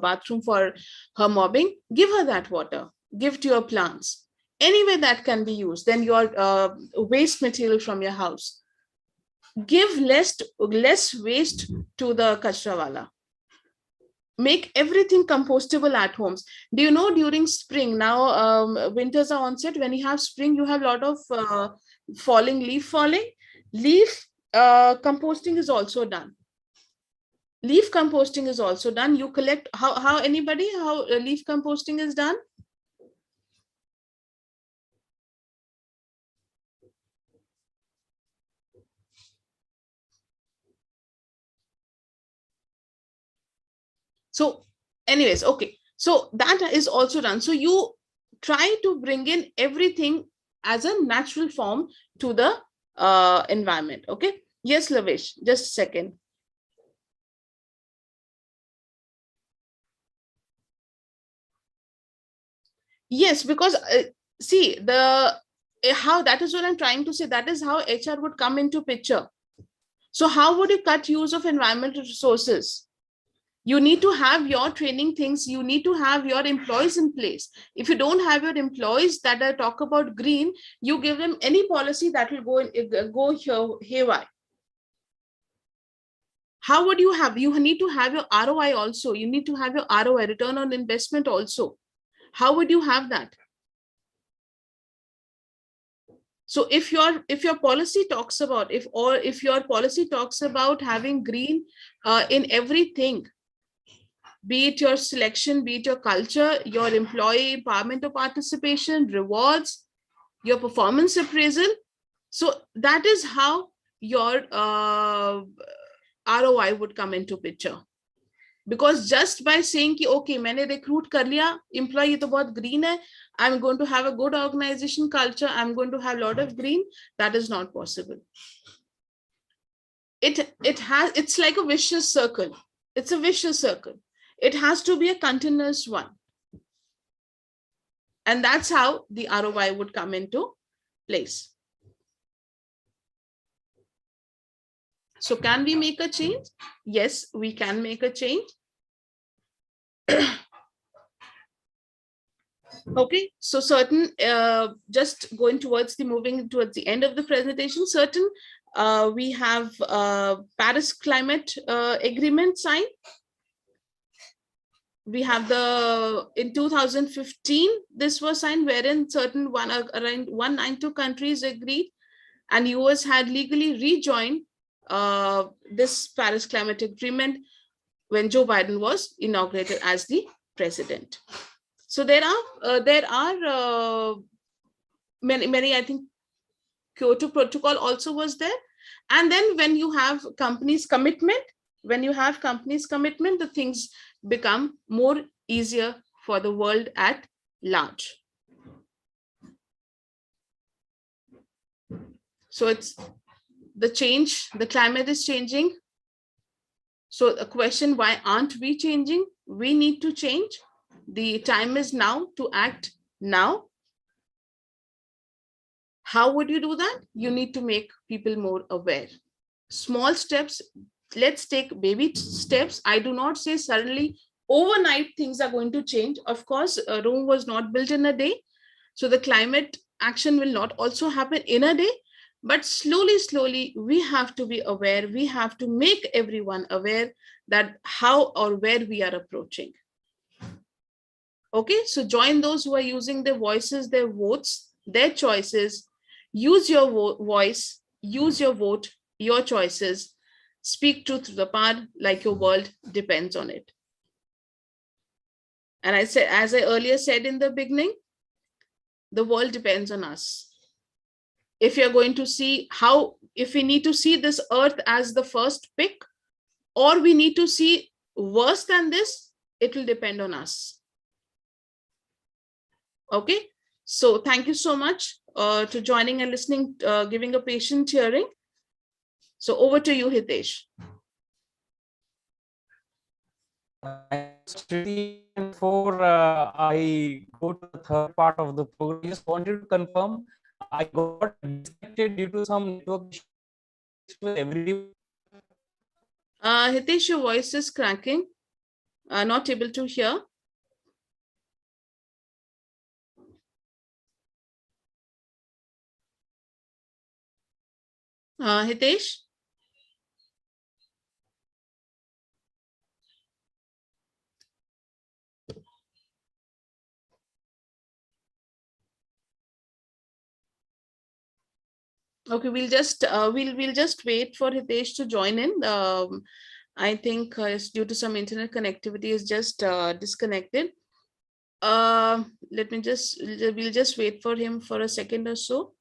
S2: bathroom for her mopping. Give her that water. Give to your plants. Any way that can be used. Then your waste material from your house. Give less waste to the kachrawala. Make everything compostable at homes. Do you know during spring, now winters are onset, when you have spring, you have a lot of leaf falling. Leaf composting is also done. Leaf composting is also done. You collect, how anybody, how leaf composting is done? So anyways, okay. So that is also done. So you try to bring in everything as a natural form to the environment. Okay. Yes, Lavish, just a second. Yes, because see, how, that is what I'm trying to say. That is how HR would come into picture. So how would you cut use of environmental resources? You need to have your training things. You need to have your employees in place. If you don't have your employees that talk about green, you give them any policy that will go haywire. How would you have? You need to have your ROI also. You need to have your ROI, return on investment also. How would you have that? So if your policy talks about, if your policy talks about having green in everything, be it your selection, be it your culture, your employee empowerment or participation, rewards, your performance appraisal. So that is how your ROI would come into picture. Because just by saying ki, okay, मैंने recruit कर लिया, employee तो बहुत green है, I'm going to have a good organization culture, I'm going to have a lot of green, that is not possible. It's like a vicious circle. It's a vicious circle. It has to be a continuous one. And that's how the ROI would come into place. So can we make a change? Yes, we can make a change. Okay, so certain, just moving towards the end of the presentation, certain, we have Paris Climate Agreement signed. We have in 2015, this was signed, wherein around 192 countries agreed, and US had legally rejoined this Paris Climate Agreement when Joe Biden was inaugurated as the president. So there are many, I think Kyoto Protocol also was there. And then when you have companies' commitment, the things become more easier for the world at large. So it's the change, the climate is changing. So a question, why aren't we changing? We need to change. The time is now to act now. How would you do that? You need to make people more aware. Small steps, let's take baby steps. I do not say suddenly overnight things are going to change. Of course, Rome was not built in a day. So the climate action will not also happen in a day. But slowly, we have to be aware. We have to make everyone aware that how or where we are approaching. Okay, so join those who are using their voices, their votes, their choices. Use your voice, use your vote, your choices. Speak truth to the power, like your world depends on it. And I said, as I earlier said in the beginning, the world depends on us. If you're going to see if we need to see this earth as the first pick, or we need to see worse than this, it will depend on us. Okay, So thank you so much to joining and listening, giving a patient hearing. So over to you, Hitesh.
S1: Before I go to the third part of the program, I just wanted to confirm I got disconnected due to some network issues with everyone.
S2: Hitesh, your voice is cracking. Not able to hear. Hitesh? Okay, we'll just wait for Hitesh to join in. I think it's due to some internet connectivity is just disconnected. Let me we'll just wait for him for a second or so.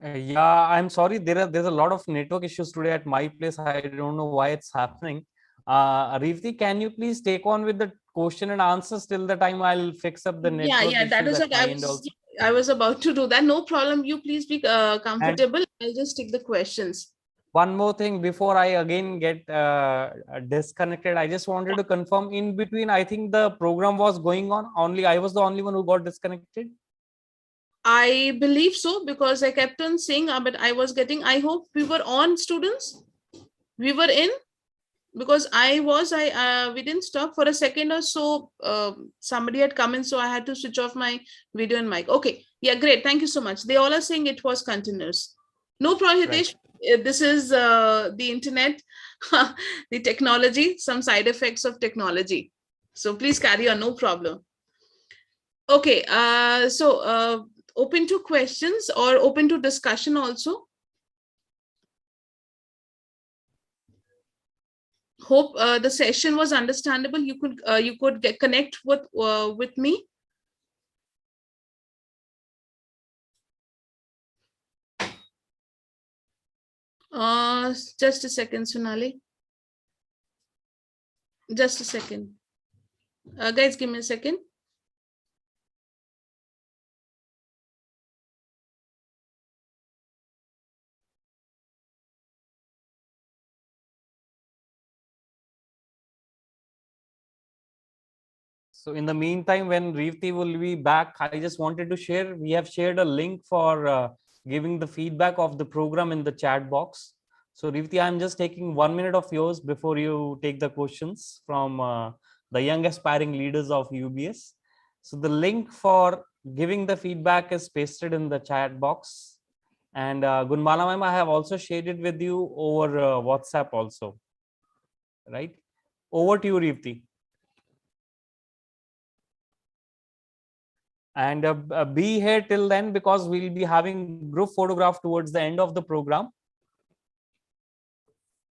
S1: Yeah, I'm sorry. There's a lot of network issues today at my place. I don't know why it's happening. Rivti, can you please take on with the question and answers till the time I'll fix up the network
S2: Yeah, that
S1: issues
S2: was
S1: at
S2: what
S1: my end also.
S2: I was about to do that. No problem. You please be
S1: And
S2: comfortable. I'll just take the questions.
S1: one more thing before I again get disconnected, I just wanted to confirm in between. I think the program was going on. Only I was the only one who got disconnected.
S2: I believe so because I kept on saying, but I was getting. I hope we were on, students. We were in. Because we didn't stop for a second or so. Somebody had come in, so I had to switch off my video and mic. Okay, yeah, great, thank you so much. They all are saying it was continuous. No problem, Hitesh. This is the internet, the technology, some side effects of technology. So please carry on, no problem. Okay, open to questions or open to discussion also. Hope the session was understandable. You could connect with me. Just a second, Sonali. Just a second. Guys, give me a second.
S1: So in the meantime, when Rivti will be back, I just wanted to share, we have shared a link for giving the feedback of the program in the chat box. So Rivti, I'm just taking 1 minute of yours before you take the questions from the young aspiring leaders of UBS. So the link for giving the feedback is pasted in the chat box. And Gunmala ma'am, I have also shared it with you over WhatsApp also, right? Over to you, Rivti. And be here till then because we'll be having group photograph towards the end of the program.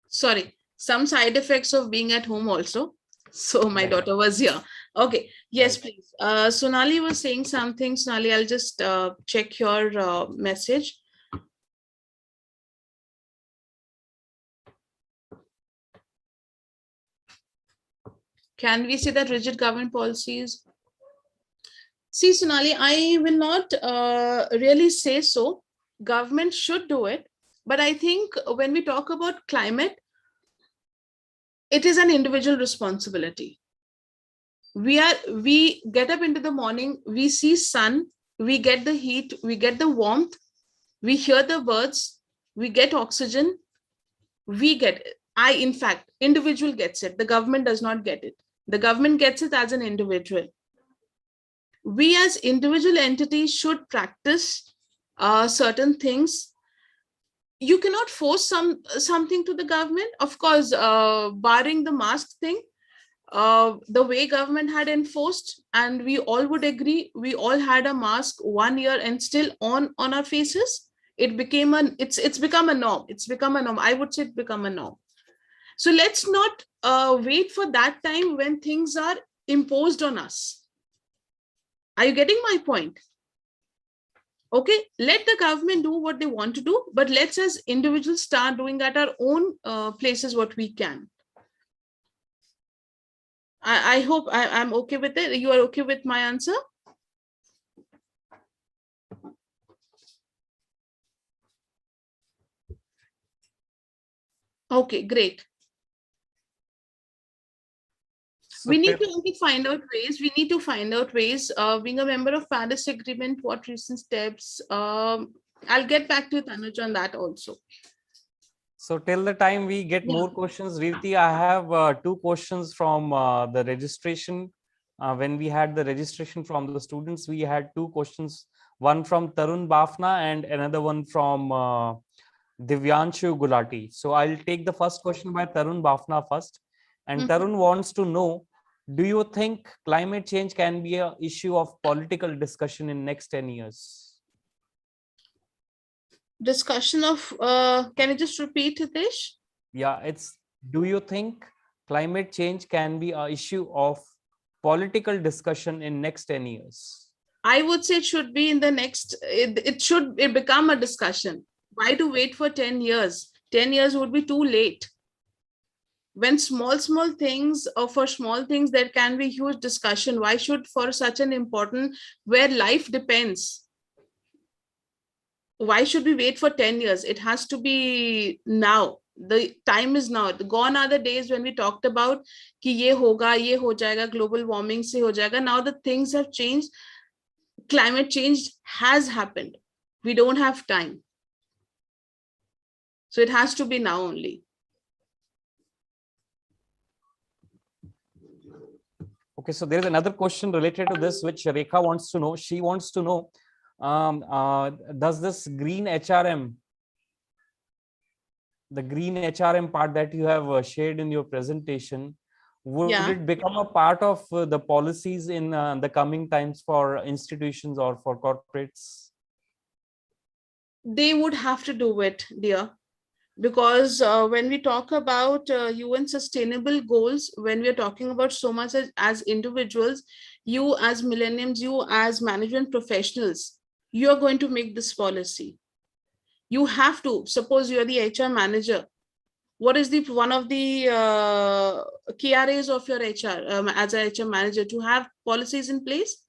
S2: Sorry, some side effects of being at home also. So my daughter was here. Okay, yes, please. Sonali was saying something. Sonali, I'll just check your message. Can we say that rigid government policies? See, Sonali, I will not really say so. Government should do it. But I think when we talk about climate, it is an individual responsibility. We get up into the morning, we see sun, we get the heat, we get the warmth, we hear the birds, we get oxygen, we get it. In fact, individual gets it. The government does not get it. The government gets it as an individual. We as individual entities should practice certain things. You cannot force something to the government, of course, barring the mask thing. the way government had enforced, and we all would agree, we all had a mask 1 year and still on our faces. It's become a norm. It's become a norm. I would say it become a norm. So let's not wait for that time when things are imposed on us. Are you getting my point? Okay, let the government do what they want to do, but let's as individuals start doing at our own places what we can. I hope I'm okay with it. You are okay with my answer? Okay, great.
S1: So
S2: We need to find out ways. We need to find out ways. Being a member of Paris Agreement, what recent steps? I'll get back to Tanuj on that also.
S1: So till the time we get more questions, Revati, I have 2 questions from the registration. When we had the registration from the students, we had 2 questions, one from Tarun Bafna and another one from Divyanshu Gulati. So I'll take the first question by Tarun Bafna first. And Tarun wants to know, do you think climate change can be an issue of political discussion in next 10 years?
S2: Discussion of, can you just repeat, Hitesh?
S1: Yeah, it's, do you think climate change can be an issue of political discussion in next 10 years?
S2: I would say it should be in the next, it should become a discussion. Why to wait for 10 years? 10 years would be too late. When small things, or for small things, there can be huge discussion. Why should for such an important, where life depends, why should we wait for 10 years? It has to be now. The time is now. Gone are the days when we talked about ki ye hoga, ye ho jayega, global warming se ho jayega. Now the things have changed. Climate change has happened. We don't have time. So it has to be now only.
S1: Okay, so there is another question related to this, which Rekha wants to know. She wants to know, does this green HRM, the green HRM part that you have shared in your presentation, would it become a part of the policies in the coming times for institutions or for corporates?
S2: They would have to do it, dear. Because when we talk about UN sustainable goals, when we are talking about so much as individuals, you as millenniums, you as management professionals, you are going to make this policy. You have to, suppose you are the HR manager. What is the one of the KRAs of your HR as a HR manager? To have policies in place.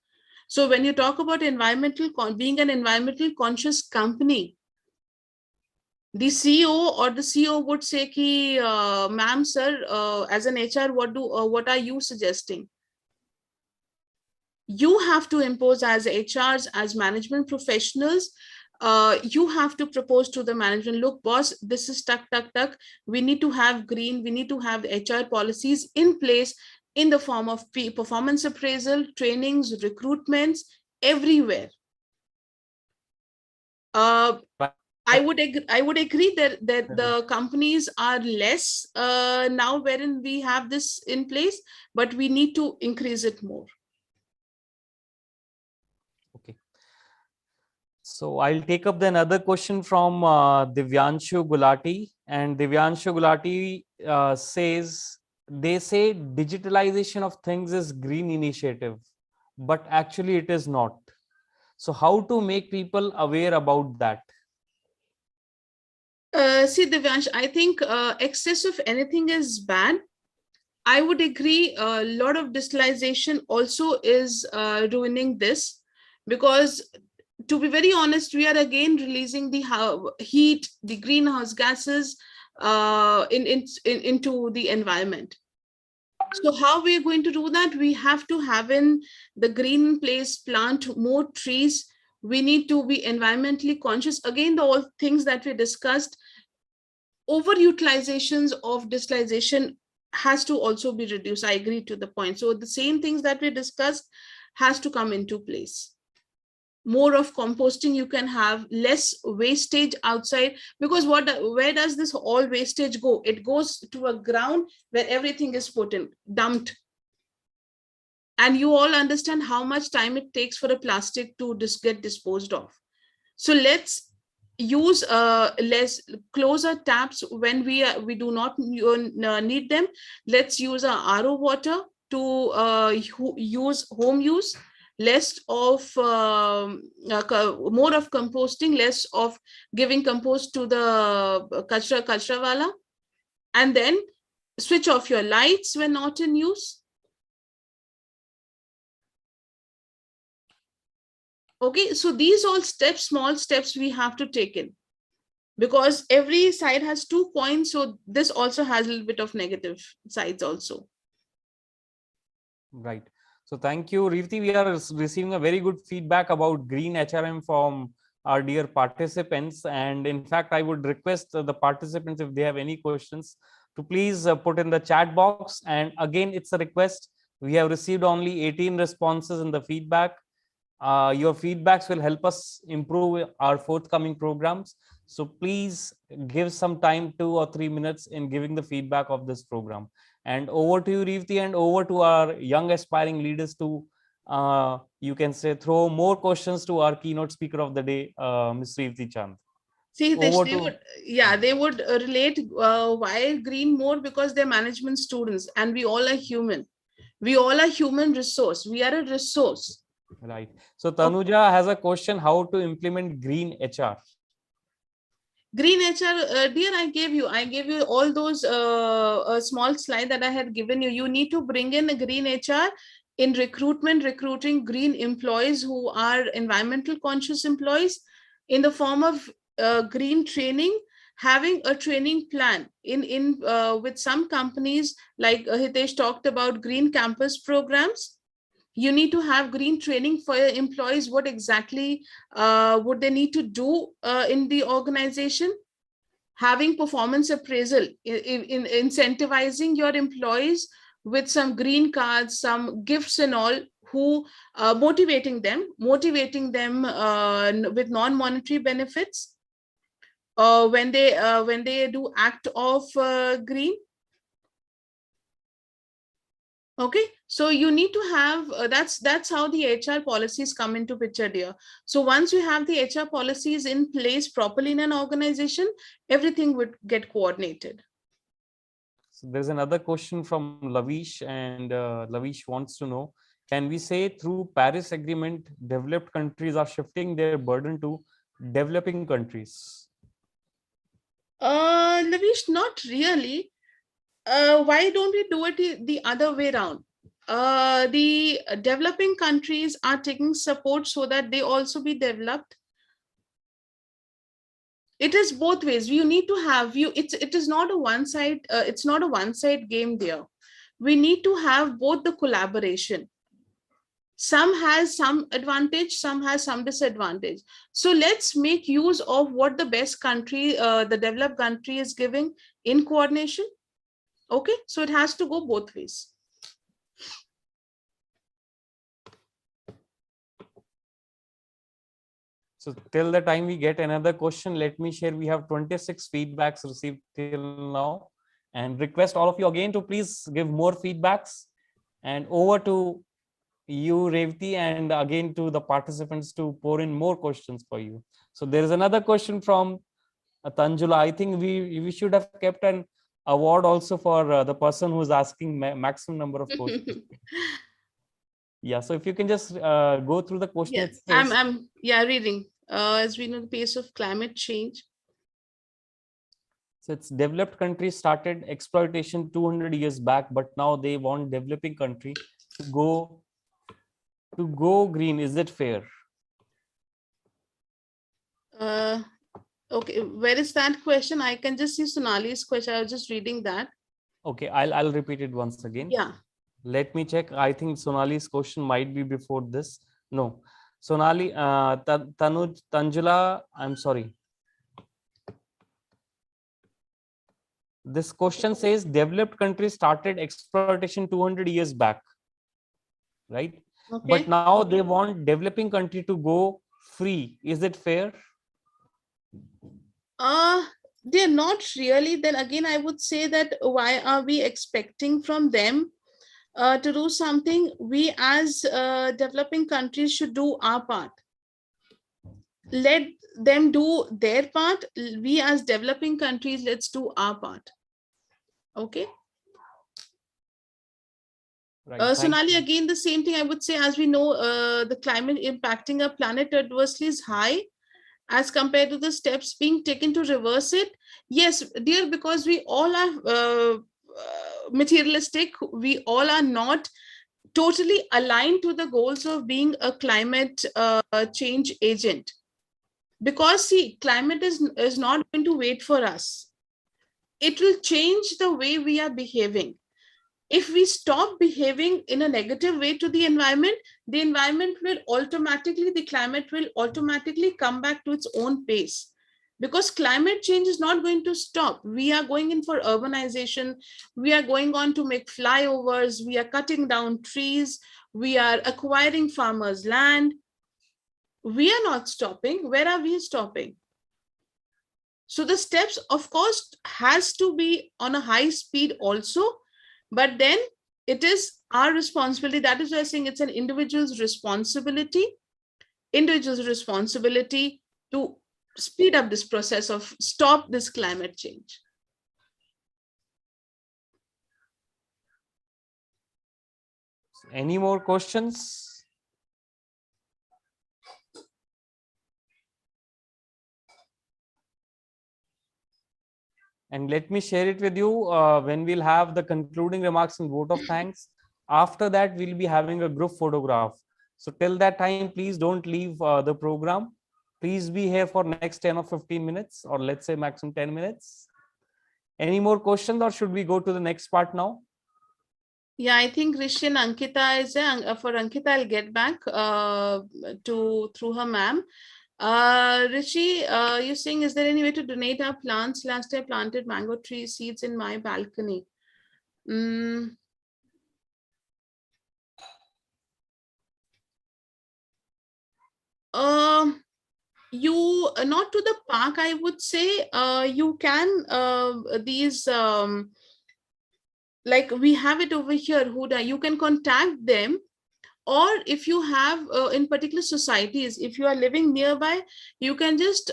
S2: So when you talk about being an environmental conscious company, the CEO or the CEO would say ki, ma'am, sir, as an HR, what are you suggesting? You have to impose as HRs, as management professionals. You have to propose to the management, look, boss, this is tuck. We need to have green, we need to have HR policies in place in the form of performance appraisal, trainings, recruitments, everywhere. I would agree that the companies are less now wherein we have this in place, but we need to increase it more.
S1: Okay. So I'll take up the another question from Divyanshu Gulati, and Divyanshu Gulati says, they say digitalization of things is green initiative, but actually it is not. So how to make people aware about that?
S2: See, Divyansh, I think excess of anything is bad. I would agree. A lot of digitalization also is ruining this, because to be very honest, we are again releasing the heat, the greenhouse gases into the environment. So how we are going to do that? We have to have in the green place, plant more trees. We need to be environmentally conscious. Again, the all things that we discussed, overutilizations of digitalization has to also be reduced. I agree to the point. So the same things that we discussed has to come into place. More of composting you can have, less wastage outside, because where does this all wastage go? It goes to a ground where everything is put in, dumped. And you all understand how much time it takes for a plastic to get disposed of. So let's use less closer taps when we do not need them. Let's use our RO water to use home use, less of more of composting, less of giving compost to the kachra wala, and then switch off your lights when not in use. Okay, so these all steps, small steps we have to take in, because every side has 2 points. So this also has a little bit of negative sides also.
S1: Right. So thank you, Revati. We are receiving a very good feedback about green HRM from our dear participants. And in fact, I would request the participants, if they have any questions, to please put in the chat box. And again, it's a request. We have received only 18 responses in the feedback. Your feedbacks will help us improve our forthcoming programs. So please give some time, 2 or 3 minutes, in giving the feedback of this program. And over to you, Revati, and over to our young aspiring leaders to, you can say, throw more questions to our keynote speaker of the day, Ms. Revati Chand.
S2: See, they
S1: Over to
S2: would, yeah, they would relate why green more, because they're management students and we all are human. We all are human resource. We are a resource.
S1: right. So Tanuja has a question: how to implement green HR?
S2: Green HR, dear, I gave you all those small slide that I had given you. You need to bring in a green HR in recruiting green employees who are environmental conscious employees, in the form of green training, having a training plan in with some companies, like Hitesh talked about green campus programs. You need to have green training for your employees. What exactly would they need to do in the organization? Having performance appraisal, in incentivizing your employees with some green cards, some gifts and all, who motivating them with non-monetary benefits when they do act of green. Okay, so you need to have that's how the HR policies come into picture, dear. So once you have the HR policies in place properly in an organization, everything would get coordinated.
S1: So there's another question from Lavish, and Lavish wants to know: can we say through Paris Agreement, developed countries are shifting their burden to developing countries?
S2: Lavish, not really. Why don't we do it the other way around? The developing countries are taking support so that they also be developed. It is both ways. You need to have it is not a one side. It's not a one side game there. We need to have both the collaboration. Some has some advantage, some has some disadvantage. So let's make use of what the best country, the developed country, is giving in coordination. Okay, so it has to go both ways.
S1: So till the time we get another question, let me share. We have 26 feedbacks received till now, and request all of you again to please give more feedbacks. And over to you, Revati, and again to the participants to pour in more questions for you. So there is another question from Tanjula. I think we should have kept an award also for the person who's asking maximum number of questions. Yeah, so if you can just go through the question.
S2: Yes, I'm reading. As we know, the pace of climate change.
S1: So it's developed countries started exploitation 200 years back, but now they want developing country to go green. Is it fair?
S2: Okay, where is that question? I can just see Sonali's question. I was just reading that.
S1: Okay, I'll repeat it once again.
S2: Yeah.
S1: Let me check. I think Sonali's question might be before this. No, Sonali, Tanjula, I'm sorry. This question says developed countries started exploitation 200 years back, right?
S2: Okay.
S1: But now they want developing country to go free. Is it fair?
S2: They're not really. Then again, I would say that why are we expecting from them to do something, we as developing countries should do our part. Let them do their part. We as developing countries, let's do our part. Okay.
S1: Right.
S2: Sonali, again, the same thing I would say. As we know, the climate impacting our planet adversely is high as compared to the steps being taken to reverse it. Yes, dear, because we all are materialistic. We all are not totally aligned to the goals of being a climate change agent. Because see, climate is not going to wait for us. It will change the way we are behaving. If we stop behaving in a negative way to the environment will automatically, the climate will automatically come back to its own pace. Because climate change is not going to stop. We are going in for urbanization. We are going on to make flyovers. We are cutting down trees. We are acquiring farmers' land. We are not stopping. Where are we stopping? So the steps, of course, has to be on a high speed also, but then it is our responsibility. That is why I'm saying it's an individual's responsibility to speed up this process of stop this climate change.
S1: Any more questions? And let me share it with you when we'll have the concluding remarks and vote of thanks. After that, we'll be having a group photograph. So till that time, please don't leave the program. Please be here for next 10 or 15 minutes, or let's say maximum 10 minutes. Any more questions, or should we go to the next part now?
S2: Yeah, I think Rishi and Ankita is there. For Ankita, I'll get back through her ma'am. Rishi, you're saying, is there any way to donate our plants? Last year I planted mango tree seeds in my balcony. You not to the park, I would say. You can these like we have it over here, Huda. You can contact them. Or if you have in particular societies, if you are living nearby, you can just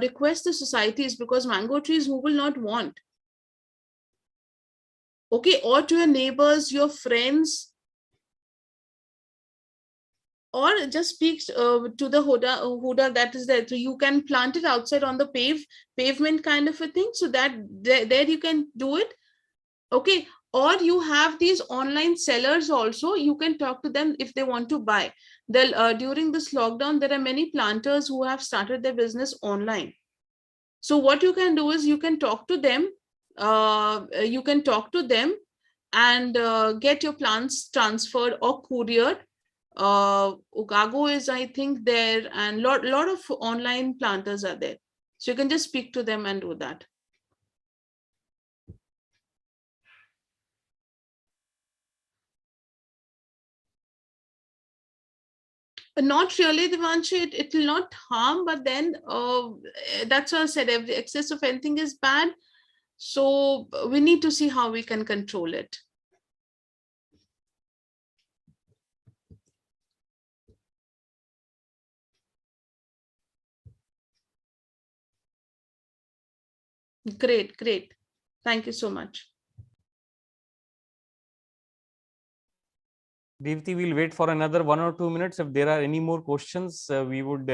S2: request the societies, because mango trees who will not want? Okay, or to your neighbors, your friends, or just speak to the Huda that is there. So you can plant it outside on the pavement kind of a thing, so that there you can do it. Okay. Or you have these online sellers also. You can talk to them if they want to buy. They'll during this lockdown, there are many planters who have started their business online. So what you can do is you can talk to them. And get your plants transferred or couriered. Ugago is, I think, there, and lot of online planters are there. So you can just speak to them and do that. Not really, Devanshi. It will not harm, but then that's what I said. Every excess of anything is bad. So we need to see how we can control it. Great, great. Thank you so much.
S1: Devti, we'll wait for another 1 or 2 minutes. If there are any more questions, we would,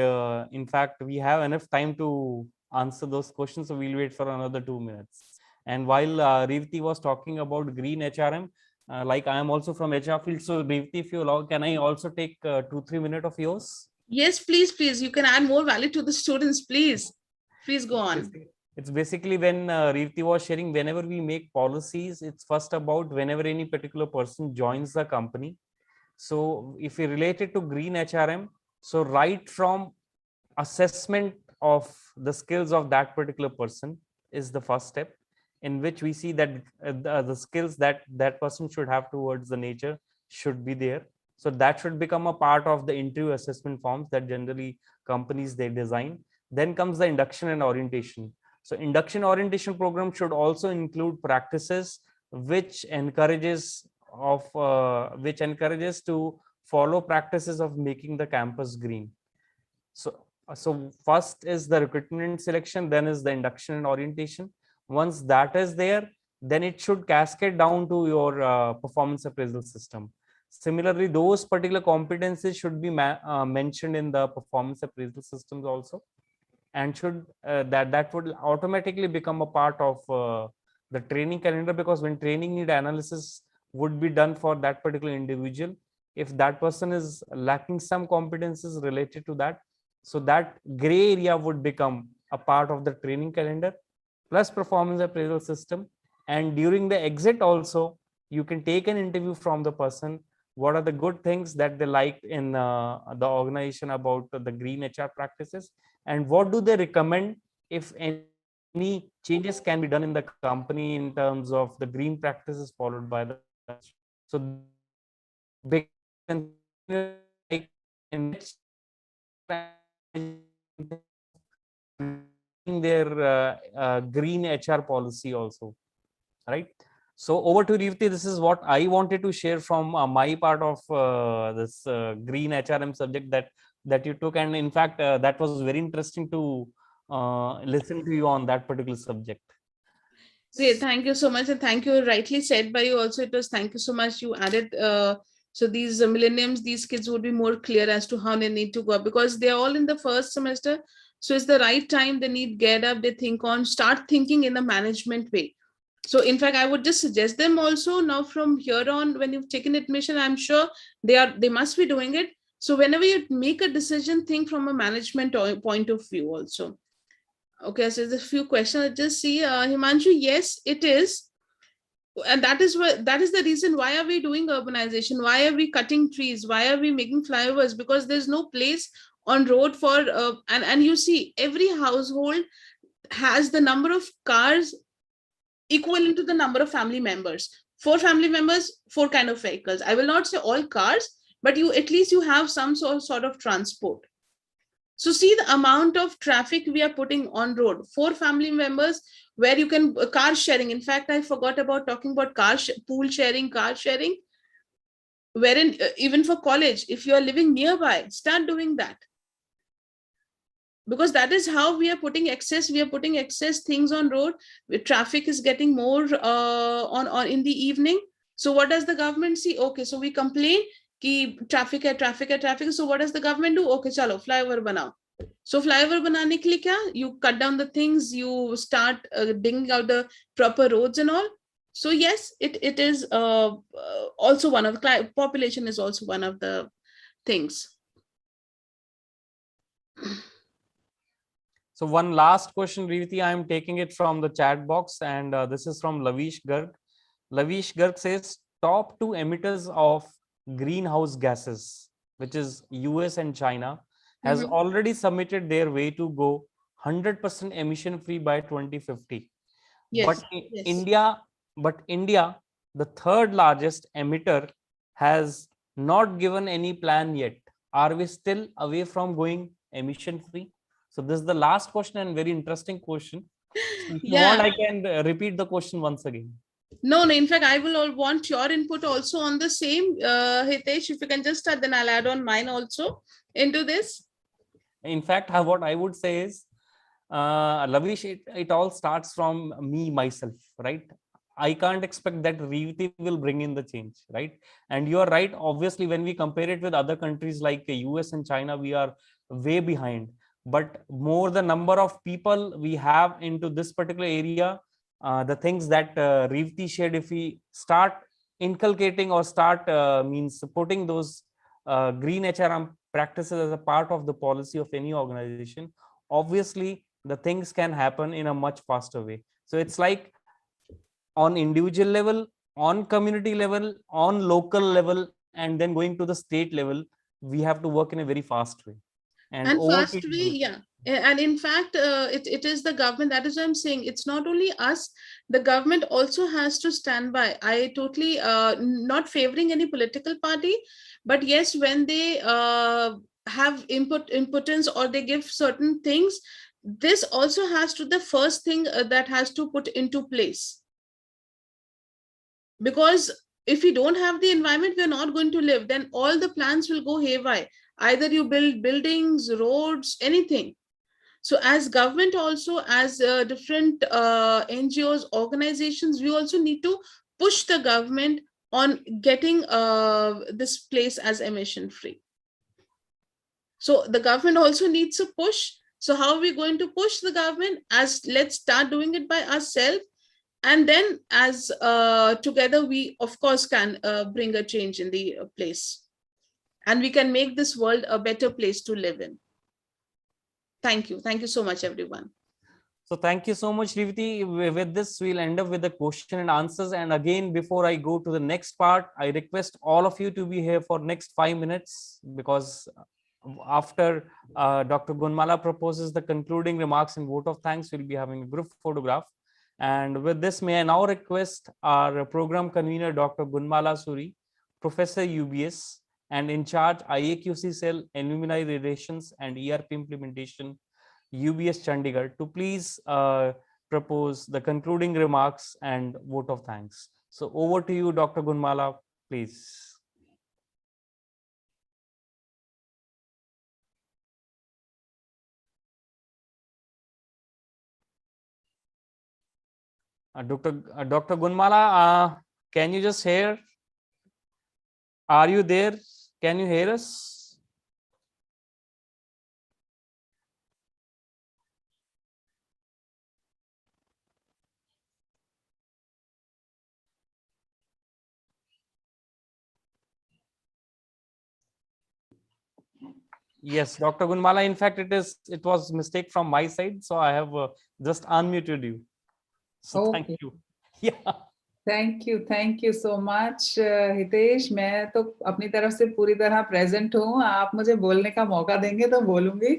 S1: in fact, we have enough time to answer those questions. So we'll wait for another 2 minutes. And while Revati was talking about green HRM, like I am also from HR field. So Revati, if you allow, can I also take 2-3 minutes of yours?
S2: Yes, please, please. You can add more value to the students, please. Please go on.
S1: It's basically when Revati was sharing, whenever we make policies, it's first about whenever any particular person joins the company. So if we relate it to green HRM, so right from assessment of the skills of that particular person is the first step, in which we see that the skills that that person should have towards the nature should be there. So that should become a part of the interview assessment forms that generally companies they design. Then comes the induction and orientation. So induction orientation program should also include practices which encourages which encourages to follow practices of making the campus green. So first is the recruitment selection, then is the induction and orientation. Once that is there, then it should cascade down to your performance appraisal system. Similarly, those particular competencies should be mentioned in the performance appraisal systems also, and should that would automatically become a part of the training calendar, because when training need analysis would be done for that particular individual, if that person is lacking some competences related to that, so that gray area would become a part of the training calendar plus performance appraisal system. And during the exit also, you can take an interview from the person, what are the good things that they liked in the organization about the green HR practices, and what do they recommend if any changes can be done in the company in terms of the green practices followed by the. So like in their green HR policy also, right? So over to Revati. This is what I wanted to share from my part of this green HRM subject that you took, and in fact that was very interesting to listen to you on that particular subject.
S2: Great, thank you so much, and thank you. Rightly said by you also. It was thank you so much. You added so these millenniums, these kids would be more clear as to how they need to go up, because they are all in the first semester. So it's the right time. They need get up. They think on start thinking in a management way. So in fact, I would just suggest them also now from here on, when you've taken admission, I'm sure they must be doing it. So whenever you make a decision, think from a management point of view also. Okay, so there's a few questions. I just see Himanshu, yes, it is. And that is the reason why are we doing urbanization? Why are we cutting trees? Why are we making flyovers? Because there's no place on road for and you see every household has the number of cars equivalent to the number of family members. 4 family members, 4 kind of vehicles. I will not say all cars, but you at least you have some sort of transport. So see the amount of traffic we are putting on road. 4 family members where you can car sharing. In fact, I forgot about talking about pool sharing, car sharing. Wherein even for college, if you are living nearby, start doing that. Because that is how we are putting excess things on road. Traffic is getting more on in the evening. So what does the government see? Okay, so we complain कि traffic है. So what does the government do? Okay, chalo flyover banao. So flyover banane ke liye kya? You cut down the things, you start digging out the proper roads and all. So yes, it is also one of the population is also one of the things.
S1: So one last question, Revati, I am taking it from the chat box, and this is from Lavish Garg. Lavish Garg says top 2 emitters of greenhouse gases, which is US and China, has already submitted their way to go 100% emission free by 2050.
S2: Yes,
S1: but India, the 3rd largest emitter, has not given any plan yet. Are we still away from going emission free? So this is the last question, and very interesting question. So if you want, I can repeat the question once again.
S2: No, in fact, I will want your input also on the same. Hitesh, if you can just start, then I'll add on mine also into this.
S1: In fact, what I would say is, Lavish, it all starts from me, myself, right? I can't expect that Revati will bring in the change, right? And you are right. Obviously, when we compare it with other countries like the US and China, we are way behind. But more the number of people we have into this particular area, the things that Revati shared, if we start inculcating or start means putting those green HRM practices as a part of the policy of any organization, obviously the things can happen in a much faster way. So it's like on individual level, on community level, on local level, and then going to the state level, we have to work in a very fast way.
S2: And fast way, yeah. And in fact, it is the government. That is what I'm saying. It's not only us. The government also has to stand by. I totally not favoring any political party, but yes, when they have impotence or they give certain things, this also has to the first thing that has to put into place. Because if we don't have the environment, we're not going to live. Then all the plans will go haywire. Either you build buildings, roads, anything. So as government also, as different NGOs, organizations, we also need to push the government on getting this place as emission free. So the government also needs a push. So how are we going to push the government? As let's start doing it by ourselves. And then as together, we of course can bring a change in the place. And we can make this world a better place to live in. Thank you. Thank you so much, everyone.
S1: So thank you so much, Revati. With this, we'll end up with the question and answers. And again, before I go to the next part, I request all of you to be here for next 5 minutes, because after Dr. Gunmala proposes the concluding remarks and vote of thanks, we'll be having a group photograph. And with this, may I now request our program convener, Dr. Gunmala Suri, Professor UBS, and in charge IAQC Cell, Alumni Relations and ERP Implementation, UBS Chandigarh, to please propose the concluding remarks and vote of thanks. So over to you, Dr. Gunmala, please. Dr. Gunmala, can you just hear? Are you there? Can you hear us? Yes, Dr. Gunmala, in fact, it was mistake from my side, so I have just unmuted you. So
S3: Okay.
S1: thank you. Yeah.
S3: Thank you so much Hitesh. मैं तो अपनी तरफ से पूरी तरह present हूँ. आप मुझे बोलने का मौका देंगे तो बोलूंगी.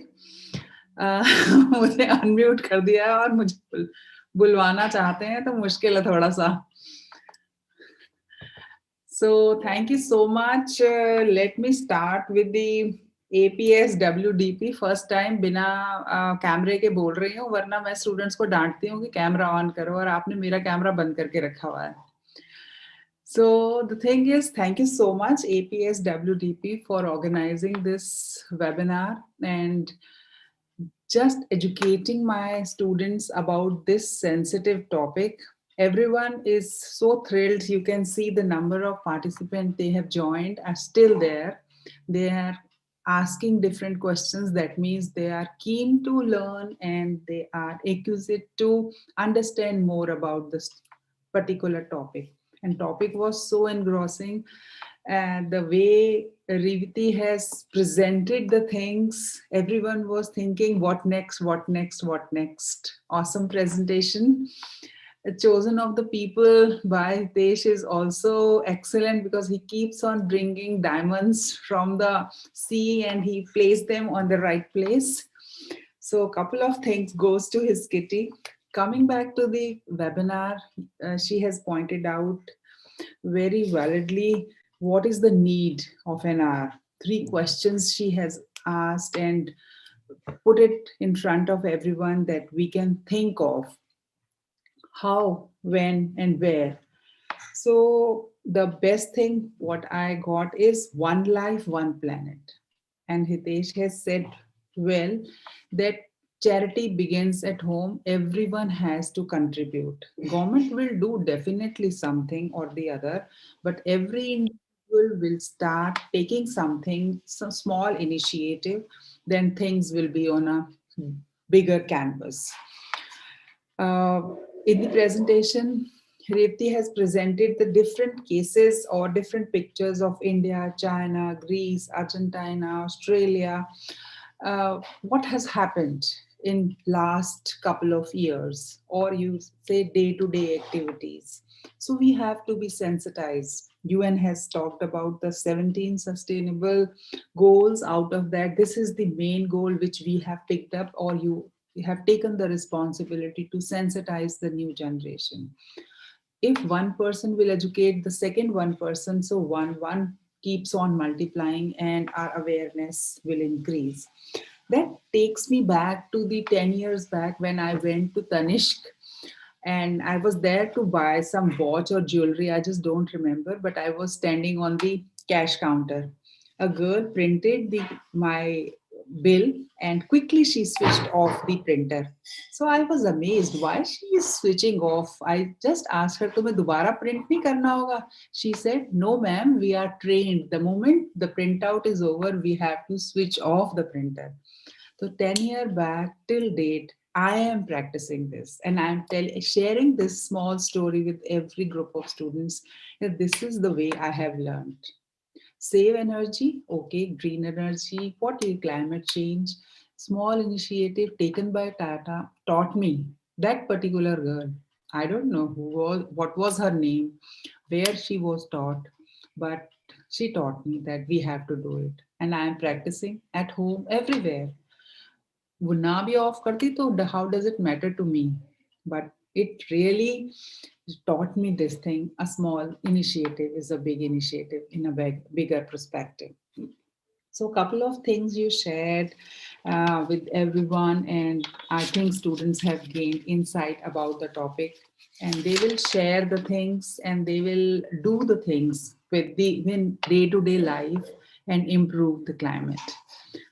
S3: मुझे अनम्यूट कर दिया है और मुझे बुलवाना चाहते हैं तो मुश्किल है थोड़ा सा. So thank you so much. Let me start with the APS WDP. First time बिना कैमरे के बोल रही हूँ, वरना मैं स्टूडेंट्स को डांटती हूँ कि कैमरा ऑन करो, और आपने मेरा कैमरा बंद करके रखा हुआ है. So the thing is, thank you so much APS WDP for organizing this webinar and just educating my students about this sensitive topic. Everyone is so thrilled. You can see the number of participants they have joined are still there. They are asking different questions. That means they are keen to learn and they are accused to understand more about this particular topic. And topic was so engrossing. And the way Revati has presented the things, everyone was thinking, what next, what next, what next? Awesome presentation. Chosen of the people by Hitesh is also excellent because he keeps on bringing diamonds from the sea and he placed them on the right place. So a couple of things goes to his kitty. Coming back to the webinar, she has pointed out very validly what is the need of an hour. 3 questions she has asked and put it in front of everyone that we can think of. How, when, and where. So the best thing what I got is one life, one planet. And Hitesh has said well that charity begins at home. Everyone has to contribute. Government will do definitely something or the other, but every individual will start taking something, some small initiative, then things will be on a bigger canvas. In the presentation, Revati has presented the different cases or different pictures of India, China, Greece, Argentina, Australia. What has happened in last couple of years, or you say day-to-day activities. So we have to be sensitized. UN has talked about the 17 sustainable goals. Out of that, this is the main goal which we have picked up, or you have taken the responsibility to sensitize the new generation. If one person will educate the second one person, so one keeps on multiplying and our awareness will increase. That takes me back to the 10 years back when I went to Tanishq and I was there to buy some watch or jewelry. I just don't remember, but I was standing on the cash counter. A girl printed my bill and quickly she switched off the printer. So I was amazed why she is switching off. I just asked her, तुम्हें दोबारा print नहीं करना होगा? She said, no ma'am, we are trained. The moment the printout is over, we have to switch off the printer. So 10 years back till date, I am practicing this, and I'm sharing this small story with every group of students that this is the way I have learned. Save energy, okay, green energy, what is climate change? Small initiative taken by Tata taught me that particular girl. I don't know what was her name, where she was taught, but she taught me that we have to do it. And I am practicing at home, everywhere. वो ना भी off करती तो how does it matter to me? But it really taught me this thing. A small initiative is a big initiative in a bigger perspective. So a couple of things you shared with everyone, and I think students have gained insight about the topic, and they will share the things and they will do the things with in day-to-day life and improve the climate.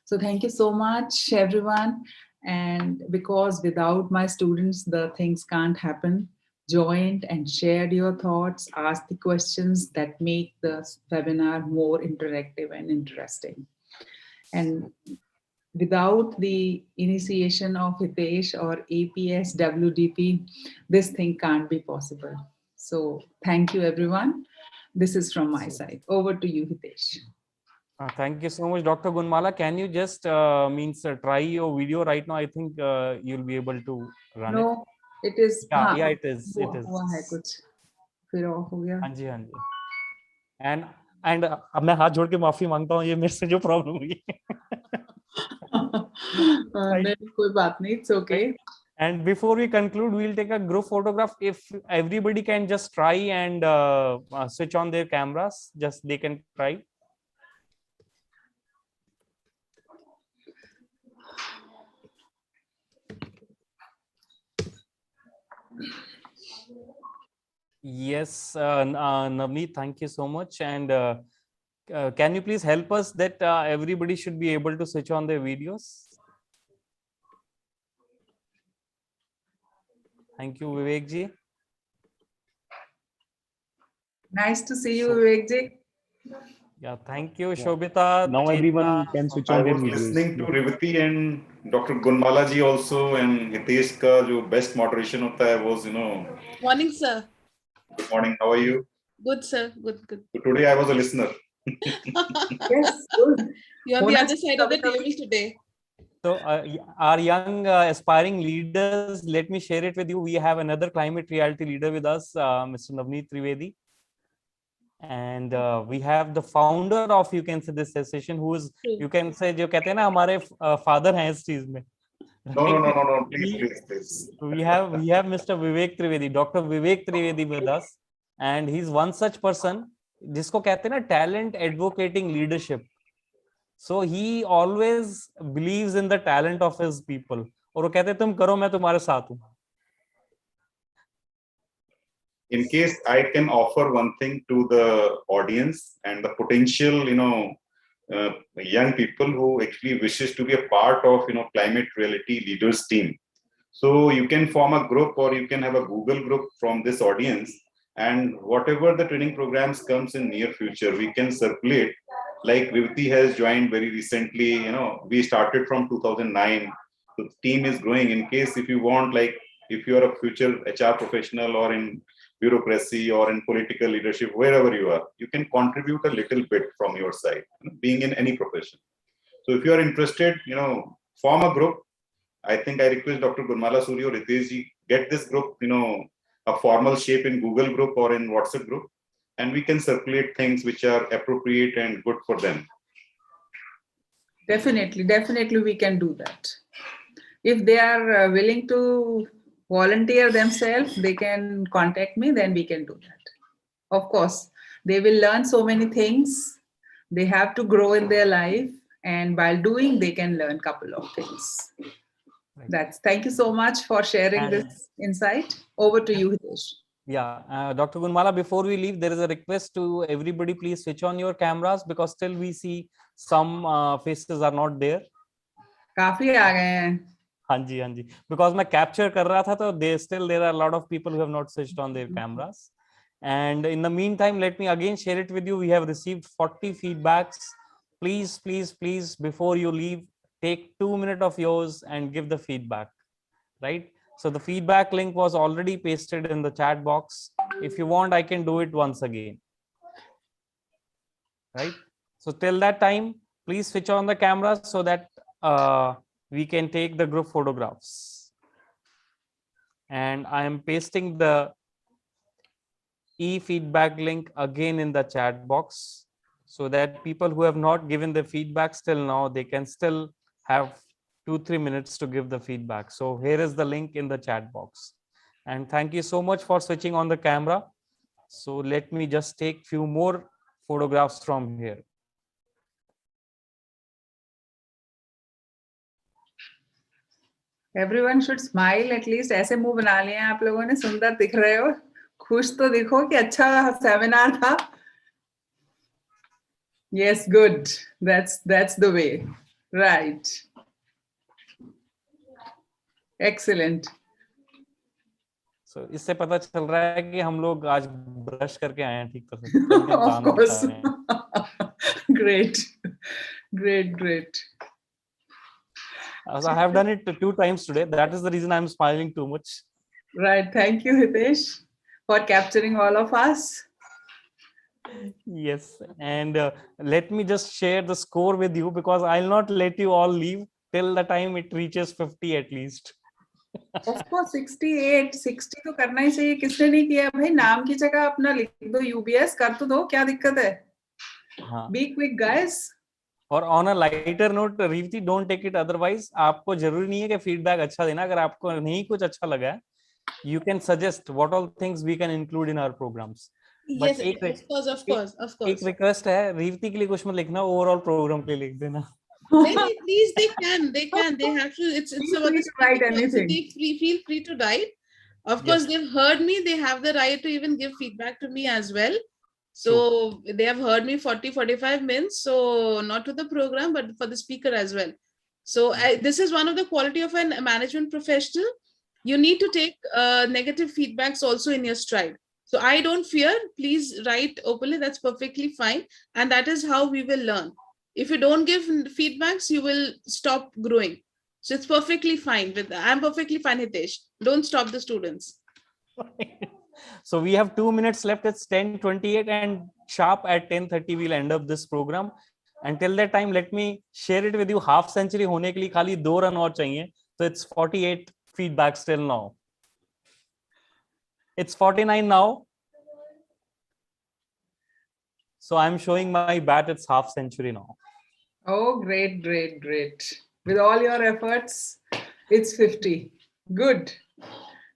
S3: So thank you so much, everyone. And because without my students, the things can't happen. Joined and shared your thoughts, asked the questions that make the webinar more interactive and interesting. And without the initiation of Hitesh or APS WDP, this thing can't be possible. So thank you, everyone. This is from my side. Over to you, Hitesh.
S1: Thank you so much, Dr. Gunmala. Can you just try your video right now? I think you'll be able to run it.
S3: No, it is.
S1: Yeah, it is. It is.
S3: हुआ है कुछ, फिर off हो गया.
S1: हाँ जी, हाँ जी. And अब मैं हाथ जोड़ के माफी मांगता हूँ, ये मेरे से जो प्रॉब्लम हुई.
S3: नहीं, कोई बात नहीं. It's okay.
S1: And before we conclude, we'll take a group photograph. If everybody can just try and switch on their cameras, just they can try. Yes, Navneet, thank you so much. And can you please help us that everybody should be able to switch on their videos? Thank you, Vivek ji.
S3: Nice to see you, Vivek ji.
S1: Yeah, thank you, Shobita.
S4: Now everyone can switch on
S5: I
S4: their
S5: was
S4: videos.
S5: listening to Revati and Dr. Gunmala ji also, and Hitesh ka jo best moderation hota hai was,
S2: Morning, sir.
S5: Good morning. How are you?
S2: Good, sir. Good.
S5: So today I was a listener.
S3: Yes, good.
S2: You're on the other side of the table today.
S1: So our young aspiring leaders, let me share it with you. We have another climate reality leader with us, Mr. Navneet Trivedi. And we have the founder of, you can say, this session, who is, you can say, जो कहते हैं ना हमारे father हैं इस चीज में.
S5: No. Please.
S1: We have Mr. Vivek Trivedi, Dr. Vivek Trivedi with us, and he's one such person जिसको कहते हैं ना talent advocating leadership. So he always believes in the talent of his people. और वो कहते हैं तुम करो मैं तुम्हारे साथ हूँ.
S5: In case I can offer one thing to the audience and the potential, young people who actually wishes to be a part of, climate reality leaders team. So you can form a group, or you can have a Google group from this audience, and whatever the training programs comes in near future, we can circulate. Like Revati has joined very recently, we started from 2009. The team is growing. In case if you want, like if you are a future HR professional or in bureaucracy or in political leadership, wherever you are, you can contribute a little bit from your side, being in any profession. So if you are interested, form a group. I think I request Dr. Gunmala Surya or Hitesh ji, get this group, a formal shape in Google group or in WhatsApp group, and we can circulate things which are appropriate and good for them.
S3: Definitely we can do that. If they are willing to volunteer themselves, they can contact me, then we can do that. Of course, they will learn so many things. They have to grow in their life, and while doing, they can learn a couple of things. Thank you so much for sharing
S1: And-
S3: this insight. Over to you, Hitesh.
S1: Yeah, Dr. Gunmala, before we leave, there is a request to everybody, please switch on your cameras because still we see some faces are not there.
S3: काफी आ गए हैं.
S1: हाँ जी, because मैं capture कर रहा था तो there are a lot of people who have not switched on their cameras. And in the meantime, let me again share it with you. We have received 40 feedbacks. Please, before you leave, take 2 minutes of yours and give the feedback, right? So the feedback link was already pasted in the chat box. If you want, I can do it once again, right? So till that time, please switch on the camera so that we can take the group photographs. And I am pasting the e-feedback link again in the chat box so that people who have not given the feedback till now, they can still have 2-3 minutes to give the feedback. So here is the link in the chat box. And thank you so much for switching on the camera. So let me just take few more photographs from here.
S3: Everyone should smile at least. ऐसे मुंह बना लिए हैं आप लोगों ने, सुंदर दिख रहे हो. खुश तो दिखो कि अच्छा सेमिनार था. Yes, good. That's the way. Right. Excellent.
S1: So इससे पता चल रहा है कि हम लोग आज ब्रश करके आए हैं ठीक तरह से.
S3: Of course. Great.
S1: So I have done it 2 times today. That is the reason I'm smiling too much.
S3: Right. Thank you, Hitesh, for capturing all of us.
S1: Yes, and let me just share the score with you because I'll not let you all leave till the time it reaches 50 at least.
S3: Of course, 68, 60 तो करना ही चाहिए. किसने नहीं किया भाई? नाम की जगह अपना लिख दो UBS, कर तो दो, क्या दिक्कत है?
S1: हाँ.
S3: Be quick, guys.
S1: और on a lighter note, Reevati, don't take it otherwise. आपको जरूरी नहीं है कि feedback अच्छा देना. अगर आपको नहीं कुछ अच्छा लगा है, you can suggest what all things we can include in our programs.
S2: Yes,
S1: But
S2: of course.
S1: एक रिक्वेस्ट है, रीवती के लिए कुछ मत लिखना, ओवरऑल प्रोग्राम के लिए लिख देना.
S2: Please, they can. They have to. It's
S3: Feel
S2: about
S3: free
S2: the
S3: to write
S2: speaking also.
S3: anything.
S2: Feel free to write. Of course, they've heard me. They have the right to even give feedback to me as well. So they have heard me 40-45 minutes. So not to the program, but for the speaker as well. So this is one of the quality of a management professional. You need to take negative feedbacks also in your stride. So I don't fear. Please write openly. That's perfectly fine. And that is how we will learn. If you don't give feedbacks, you will stop growing. So it's perfectly fine with that. I'm perfectly fine, Hitesh. Don't stop the students.
S1: So we have 2 minutes left. It's 10:28 and sharp at 10:30 we'll end up this program. Until that time, let me share it with you. Half century होने के लिए खाली 2 run और चाहिए. So it's 48 feedbacks till now. It's 49 now. So I'm showing my bat. It's half century now.
S3: Oh, great. With all your efforts, it's 50. Good.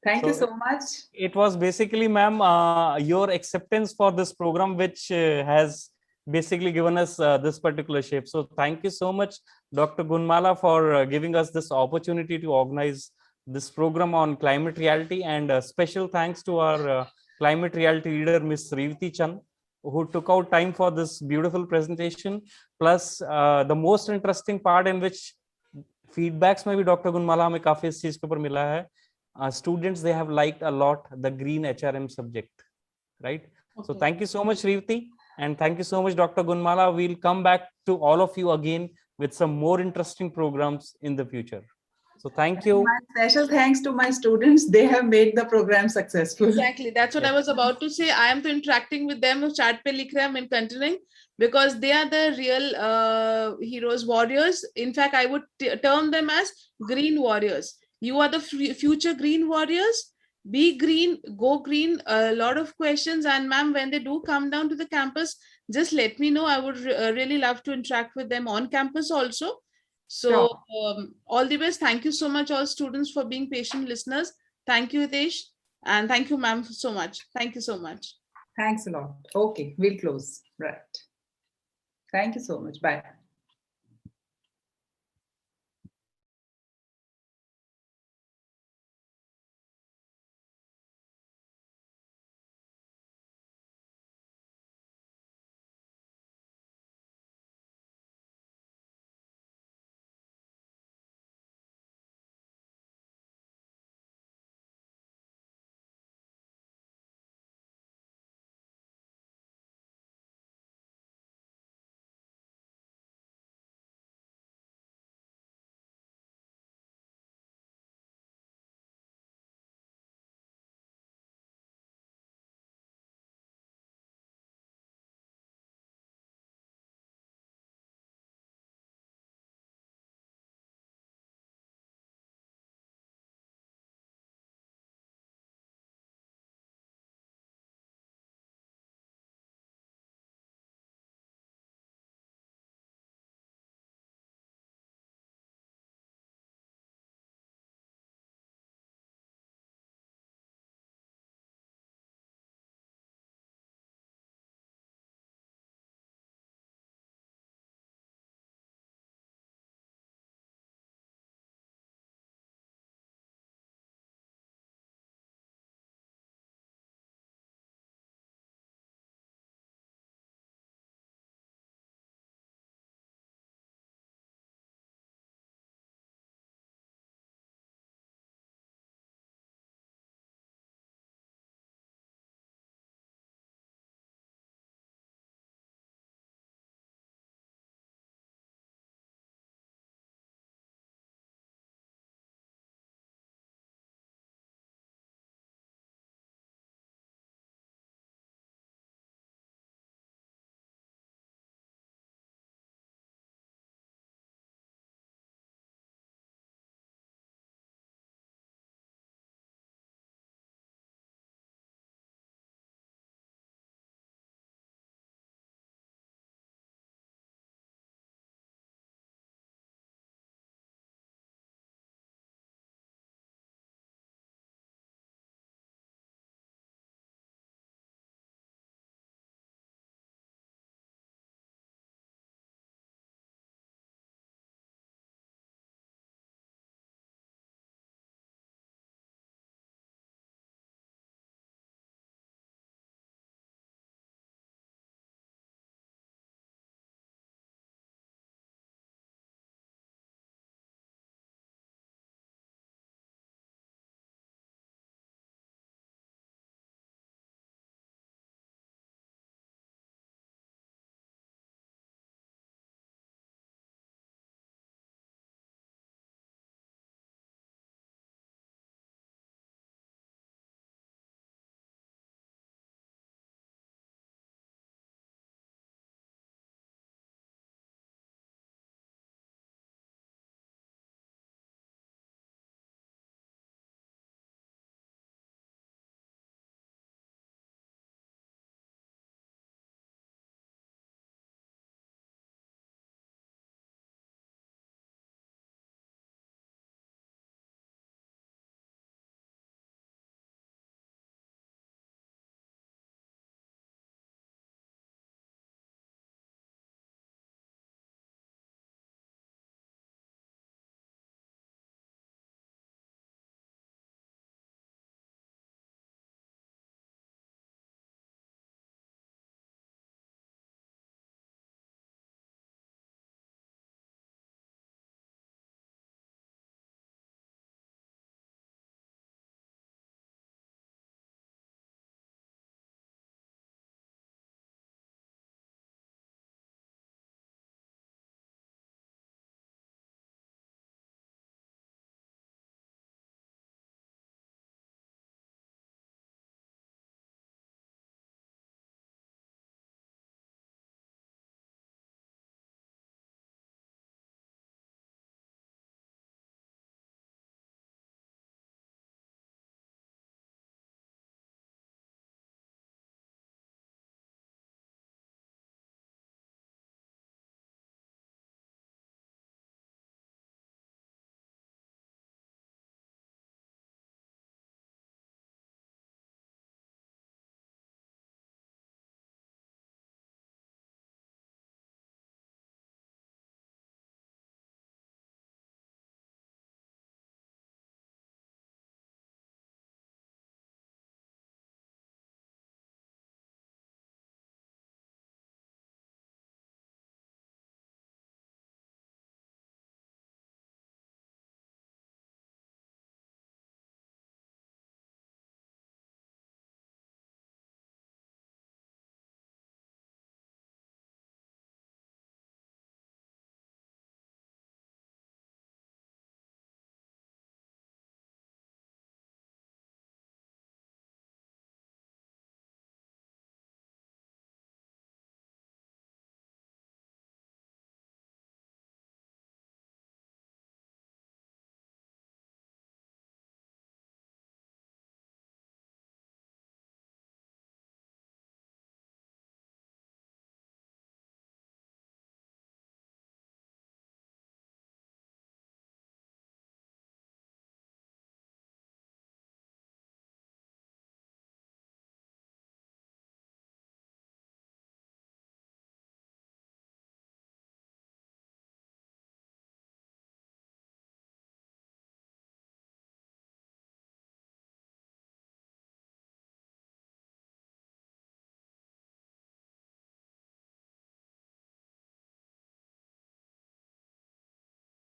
S3: Thank you so much.
S1: It was basically, ma'am, your acceptance for this program, which has basically given us this particular shape. So thank you so much, Dr. Gunmala, for giving us this opportunity to organize this program on climate reality. And special thanks to our climate reality leader, Ms. Reevati Chand, who took out time for this beautiful presentation. Plus, the most interesting part in which feedbacks में भी Dr. Gunmala हमें काफी इस चीज के ऊपर मिला है. Students, they have liked a lot the green HRM subject, right? Okay. So thank you so much, Reevati, and thank you so much, Dr. Gunmala. We'll come back to all of you again with some more interesting programs in the future. So thank you.
S3: My special thanks to my students. They have made the program successful.
S2: Exactly. That's what I was about to say. I am interacting with them. Chat pe likh rahe hain, I'm continuing because they are the real heroes, warriors. In fact, I would term them as green warriors. You are the future green warriors. Be green, go green. A lot of questions. And ma'am, when they do come down to the campus, just let me know. I would really love to interact with them on campus also. So all the best. Thank you so much, all students, for being patient listeners. Thank you, Hitesh. And thank you, ma'am, so much. Thank you so much.
S3: Thanks a lot. Okay, we'll close. Right. Thank you so much. Bye.